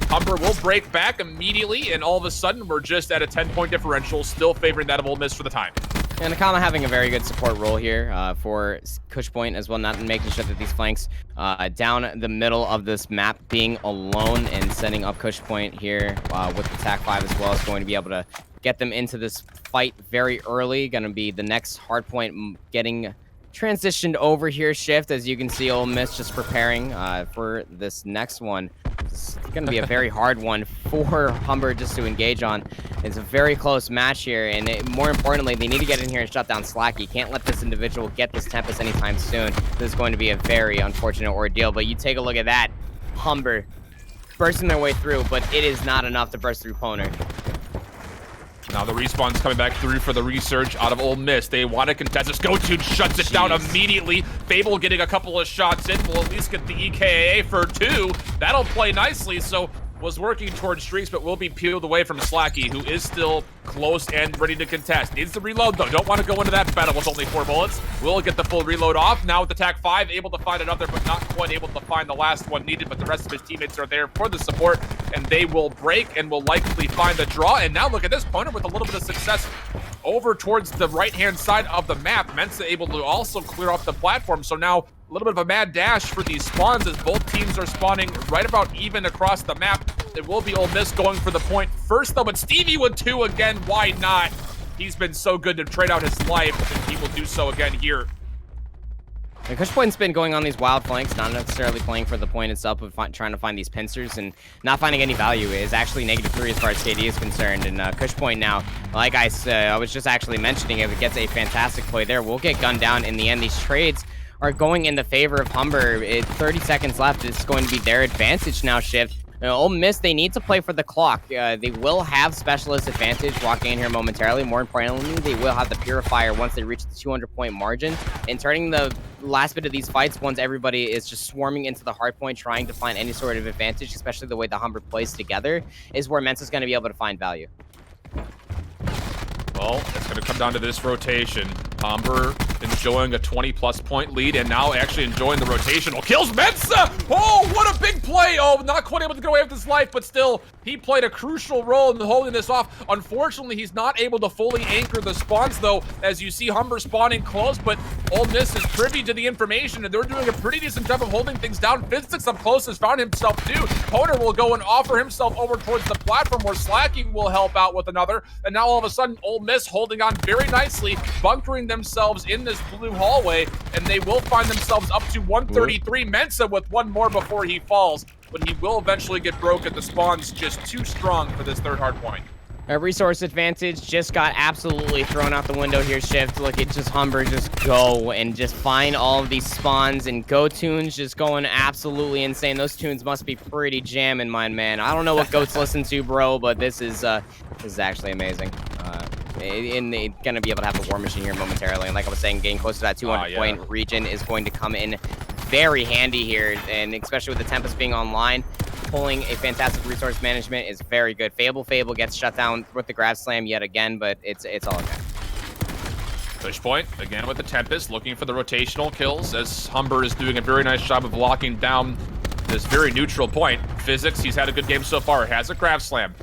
Humber will break back immediately, and all of a sudden we're just at a 10-point differential, still favoring that of Ole Miss for the time. And Nakama having a very good support role here for Cush point as well, not making sure that these flanks down the middle of this map being alone and setting up Cush point here with the TAC 5 as well is going to be able to get them into this fight very early. Going to be the next hard point getting transitioned over here, Shift, as you can see Ole Miss just preparing for this next one. It's going to be a very hard one for Humber just to engage on. It's a very close match here, and more importantly, they need to get in here and shut down Slacky. Can't let this individual get this Tempest anytime soon. This is going to be a very unfortunate ordeal, but you take a look at that. Humber bursting their way through, but it is not enough to burst through Poner. Now the respawn's coming back through for the research out of Ole Miss. They want to contest this. GoTune shuts it down immediately. Fable getting a couple of shots in. Will at least get the EKA for two. That'll play nicely. So was working towards streaks, but will be peeled away from Slacky, who is still close and ready to contest. Needs to reload, though. Don't want to go into that battle with only 4 bullets. Will get the full reload off. Now with the TAC 5, able to find another, but not quite able to find the last one needed, but the rest of his teammates are there for the support, and they will break and will likely find the draw. And now look at this, Poner with a little bit of success over towards the right-hand side of the map. Mensa able to also clear off the platform, so now a little bit of a mad dash for these spawns as both teams are spawning right about even across the map. It will be Ole Miss going for the point first, though, but Stevie with 2 again. Why not? He's been so good to trade out his life, and he will do so again here. And Kush Point's been going on these wild flanks, not necessarily playing for the point itself, but trying to find these pincers and not finding any value. It is actually -3 as far as KD is concerned. And Kush Point now, like I said, I was just actually mentioning, if it gets a fantastic play there, we'll get gunned down. In the end, these trades are going in the favor of Humber. 30 seconds left. It's going to be their advantage now, Shift. Ole Miss, they need to play for the clock. They will have specialist advantage walking in here momentarily. More importantly, they will have the Purifier once they reach the 200-point margin. And turning the last bit of these fights, once everybody is just swarming into the hard point, trying to find any sort of advantage, especially the way the Humber plays together, is where Mensa's going to be able to find value. Well, it's going to come down to this rotation. Humber enjoying a 20-plus point lead, and now actually enjoying the rotational kills. Mensa! Oh, what a big play! Oh, not quite able to get away with his life, but still, he played a crucial role in holding this off. Unfortunately, he's not able to fully anchor the spawns, though, as you see Humber spawning close, but Ole Miss is privy to the information, and they're doing a pretty decent job of holding things down. Physics up close has found himself, too. Poner will go and offer himself over towards the platform, where Slacky will help out with another, and now all of a sudden, Ole Miss holding on very nicely, bunkering themselves in this blue hallway, and they will find themselves up to 133. Mensa with one more before he falls, but he will eventually get broken. The spawn's just too strong for this third hard point. A resource advantage just got absolutely thrown out the window here, Shift. Look at just Humber just go and just find all of these spawns, and Go tunes just going absolutely insane. Those tunes must be pretty jamming, my man. I don't know what goats listen to, bro, but this is actually amazing. And they're going to be able to have the War Machine here momentarily. And like I was saying, getting close to that 200-point region is going to come in very handy here. And especially with the Tempest being online, pulling a fantastic resource management is very good. Fable gets shut down with the Grab Slam yet again, but it's all okay. Push point, again with the Tempest, looking for the rotational kills, as Humber is doing a very nice job of locking down this very neutral point. Physics, he's had a good game so far, has a Grab Slam.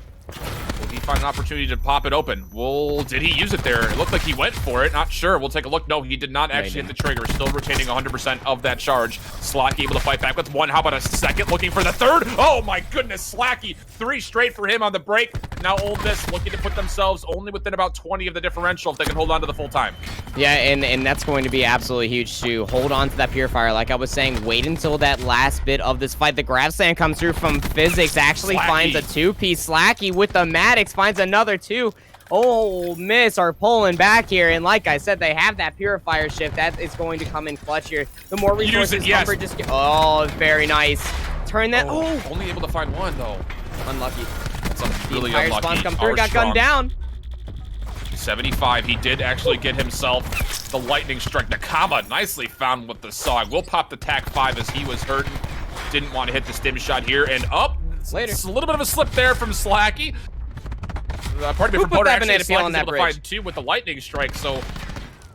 Will he find an opportunity to pop it open? Well, did he use it there? It looked like he went for it. Not sure. We'll take a look. No, he did not actually hit the trigger. Still retaining 100% of that charge. Slacky able to fight back with one. How about a second? Looking for the third. Oh my goodness, Slacky. 3 straight for him on the break. Now Ole Miss looking to put themselves only within about 20 of the differential if they can hold on to the full time. Yeah, and that's going to be absolutely huge to hold on to that Purifier. Like I was saying, wait until that last bit of this fight. The Grab Slam comes through from Physics. Actually finds a 2-piece. Slacky with the Maddox finds another 2. Ole Miss are pulling back here, and like I said, they have that Purifier shift. That is going to come in clutch here. The more resources Humber just get. Oh, very nice. Turn that. Oh, only able to find one though. Unlucky. That's a really unlucky. Spawns come through, got gunned down. 75. He did actually get himself the lightning strike. Nakama nicely found with the Sog. We'll pop the TAC 5 as he was hurting. Didn't want to hit the stim shot here, and up. Later. It's a little bit of a slip there from Slacky. Pardon me, from Poner actually Slacky's able to find 2 with the lightning strike, so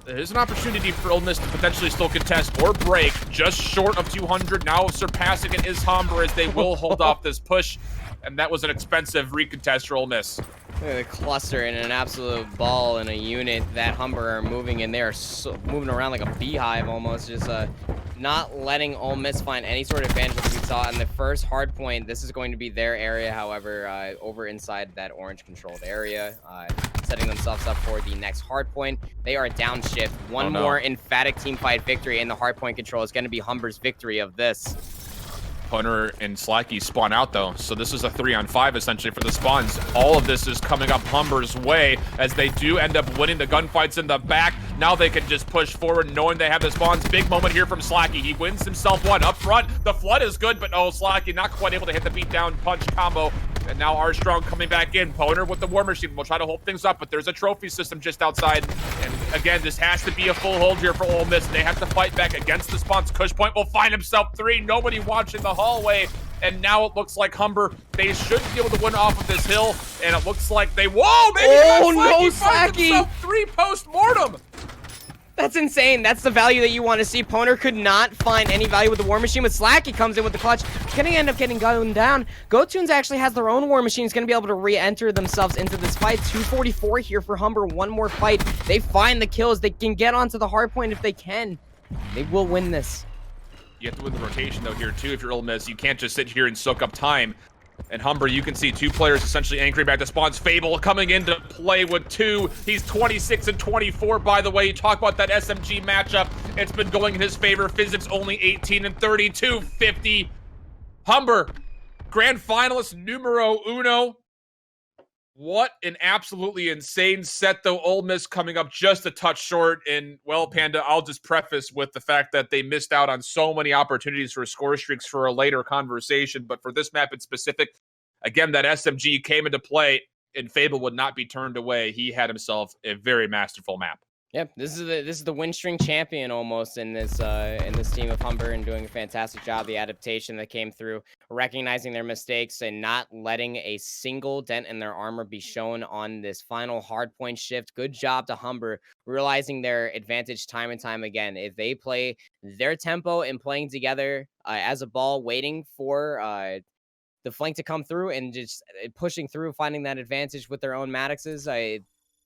there's an opportunity for Ole Miss to potentially still contest or break. Just short of 200, now surpassing it is Humber as they will hold off this push, and that was an expensive recontest for Ole Miss. The cluster in an absolute ball in a unit that Humber are moving in. They are moving around like a beehive almost, just not letting Ole Miss find any sort of advantage that we saw in the first hard point. This is going to be their area, however, over inside that orange controlled area, setting themselves up for the next hard point. They are downshift. One more emphatic team fight victory in the hard point control is going to be Humber's victory of this. Poner and Slacky spawn out though, so this is a 3-on-5 essentially for the spawns. All of this is coming up Humber's way as they do end up winning the gunfights in the back. Now they can just push forward knowing they have the spawns. Big moment here from Slacky. He wins himself one up front. The flood is good, but oh, Slacky not quite able to hit the beatdown punch combo. And now Armstrong coming back in. Poner with the War Machine will try to hold things up, but there's a trophy system just outside. And again, this has to be a full hold here for Ole Miss. They have to fight back against the spawns. Kush Point will find himself 3. Nobody watching the hallway. And now it looks like Humber, they should be able to win off of this hill. And it looks like they, whoa, maybe no, Slacky! 3 post-mortem. That's insane. That's the value that you want to see. Poner could not find any value with the War Machine. With Slack, he comes in with the clutch. It's going to end up getting going down. GoTunes actually has their own War Machine. He's going to be able to re-enter themselves into this fight. 244 here for Humber. One more fight. They find the kills. They can get onto the hard point if they can. They will win this. You have to win the rotation, though, here, too, if you're Ole Miss. You can't just sit here and soak up time. And Humber, you can see two players essentially anchoring back to spawns. Fable coming into play with two. He's 26 and 24, by the way. You talk about that SMG matchup. It's been going in his favor. Physics only 18 and 32, 50. Humber, grand finalist numero uno. What an absolutely insane set, though. Ole Miss coming up just a touch short. And, well, Panda, I'll just preface with the fact that they missed out on so many opportunities for score streaks for a later conversation. But for this map in specific, again, that SMG came into play, and Fable would not be turned away. He had himself a very masterful map. Yep, this is the win string champion almost in this team of Humber, and doing a fantastic job. The adaptation that came through, recognizing their mistakes and not letting a single dent in their armor be shown on this final hardpoint shift. Good job to Humber, realizing their advantage time and time again. If they play their tempo and playing together as a ball, waiting for the flank to come through and just pushing through, finding that advantage with their own Maddoxes.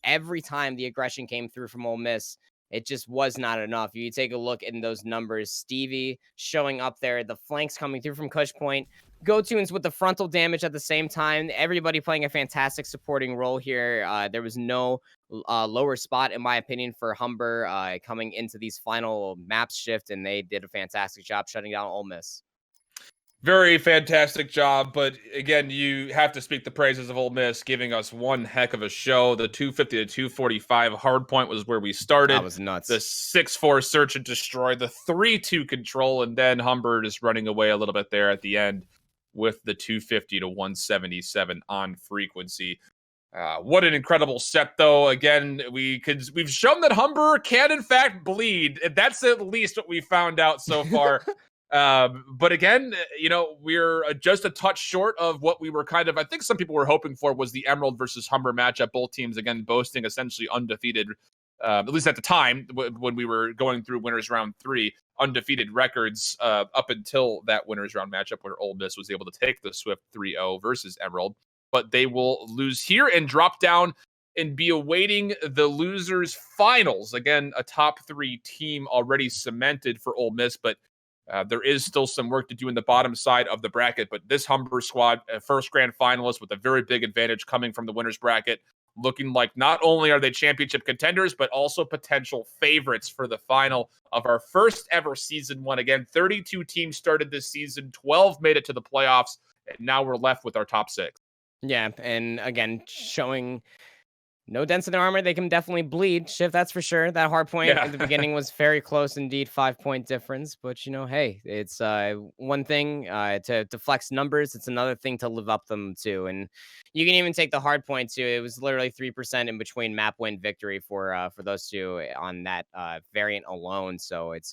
Every time the aggression came through from Ole Miss, it just was not enough. You take a look in those numbers. Stevie showing up there, the flanks coming through from Cush Point, GoTunes with the frontal damage at the same time. Everybody playing a fantastic supporting role here. There was no lower spot, in my opinion, for Humber coming into these final maps shift, and they did a fantastic job shutting down Ole Miss. Very fantastic job, but again, you have to speak the praises of Ole Miss, giving us one heck of a show. The 250 to 245 hard point was where we started. That was nuts. The 6-4 search and destroy, the 3-2 control, and then Humber just running away a little bit there at the end with the 250 to 177 on frequency. What an incredible set, though. Again, we've shown that Humber can in fact bleed. That's at least what we found out so far. But again, we're just a touch short of what we were I think some people were hoping for was the Emerald versus Humber matchup. Both teams, again, boasting essentially undefeated, at least at the time when we were going through winners round 3, undefeated records up until that winners round matchup where Ole Miss was able to take the Swift 3-0 versus Emerald. But they will lose here and drop down and be awaiting the losers finals. Again, a top 3 team already cemented for Ole Miss, but there is still some work to do in the bottom side of the bracket. But this Humber squad, first grand finalist with a very big advantage coming from the winner's bracket, looking like not only are they championship contenders, but also potential favorites for the final of our first ever season 1. Again, 32 teams started this season, 12 made it to the playoffs, and now we're left with our top 6. Yeah, and again, showing no dents in their armor. They can definitely bleed. Shift, that's for sure. That hard point at the beginning was very close indeed, 5-point difference. But, hey, it's one thing to flex numbers. It's another thing to live up them to. And you can even take the hard point, too. It was literally 3% in between map win victory for those two on that variant alone. So it's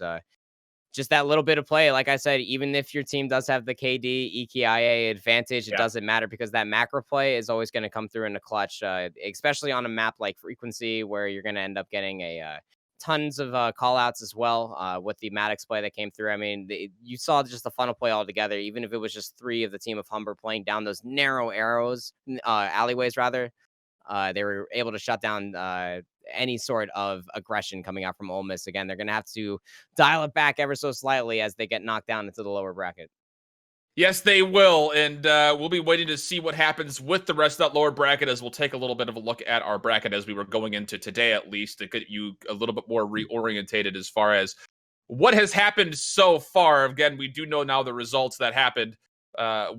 just that little bit of play. Like I said, even if your team does have the KD, EKIA advantage, it doesn't matter because that macro play is always going to come through in the clutch, especially on a map like Frequency where you're going to end up getting tons of call outs as well with the Maddox play that came through. I mean, you saw just the funnel play altogether, even if it was just 3 of the team of Humber playing down those narrow alleyways rather. They were able to shut down any sort of aggression coming out from Ole Miss. Again, they're going to have to dial it back ever so slightly as they get knocked down into the lower bracket. Yes, they will, and we'll be waiting to see what happens with the rest of that lower bracket as we'll take a little bit of a look at our bracket as we were going into today, at least, to get you a little bit more reorientated as far as what has happened so far. Again, we do know now the results that happened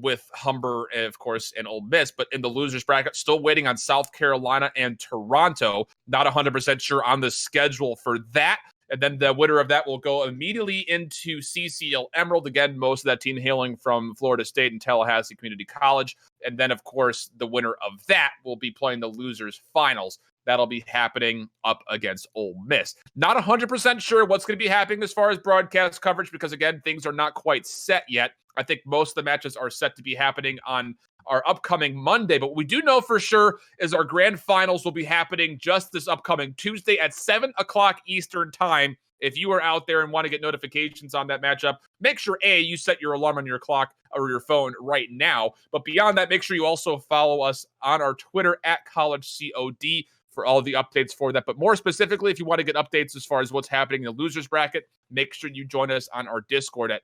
with Humber, of course, and Ole Miss, but in the losers bracket, still waiting on South Carolina and Toronto. Not 100% sure on the schedule for that. And then the winner of that will go immediately into CCL Emerald. Again, most of that team hailing from Florida State and Tallahassee Community College. And then, of course, the winner of that will be playing the losers finals. That'll be happening up against Ole Miss. Not 100% sure what's going to be happening as far as broadcast coverage because, again, things are not quite set yet. I think most of the matches are set to be happening on our upcoming Monday. But what we do know for sure is our grand finals will be happening just this upcoming Tuesday at 7 o'clock Eastern time. If you are out there and want to get notifications on that matchup, make sure, you set your alarm on your clock or your phone right now. But beyond that, make sure you also follow us on our Twitter at CollegeCOD for all the updates for that. But more specifically, if you want to get updates as far as what's happening in the losers bracket, make sure you join us on our Discord at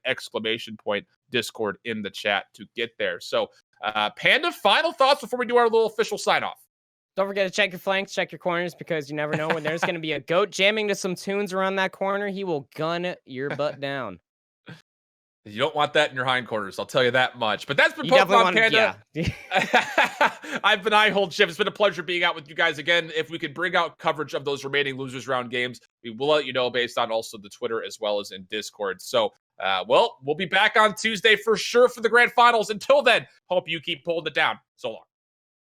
!Discord in the chat to get there. So, Panda, final thoughts before we do our little official sign off. Don't forget to check your flanks, check your corners, because you never know when there's going to be a goat jamming to some tunes around that corner. He will gun your butt down. You don't want that in your hindquarters, I'll tell you that much. But that's been Pokemon Panda. Yeah. I've been iHoldShift. It's been a pleasure being out with you guys again. If we could bring out coverage of those remaining losers round games, we will let you know based on also the Twitter as well as in Discord. So, we'll be back on Tuesday for sure for the grand finals. Until then, hope you keep pulling it down. So long.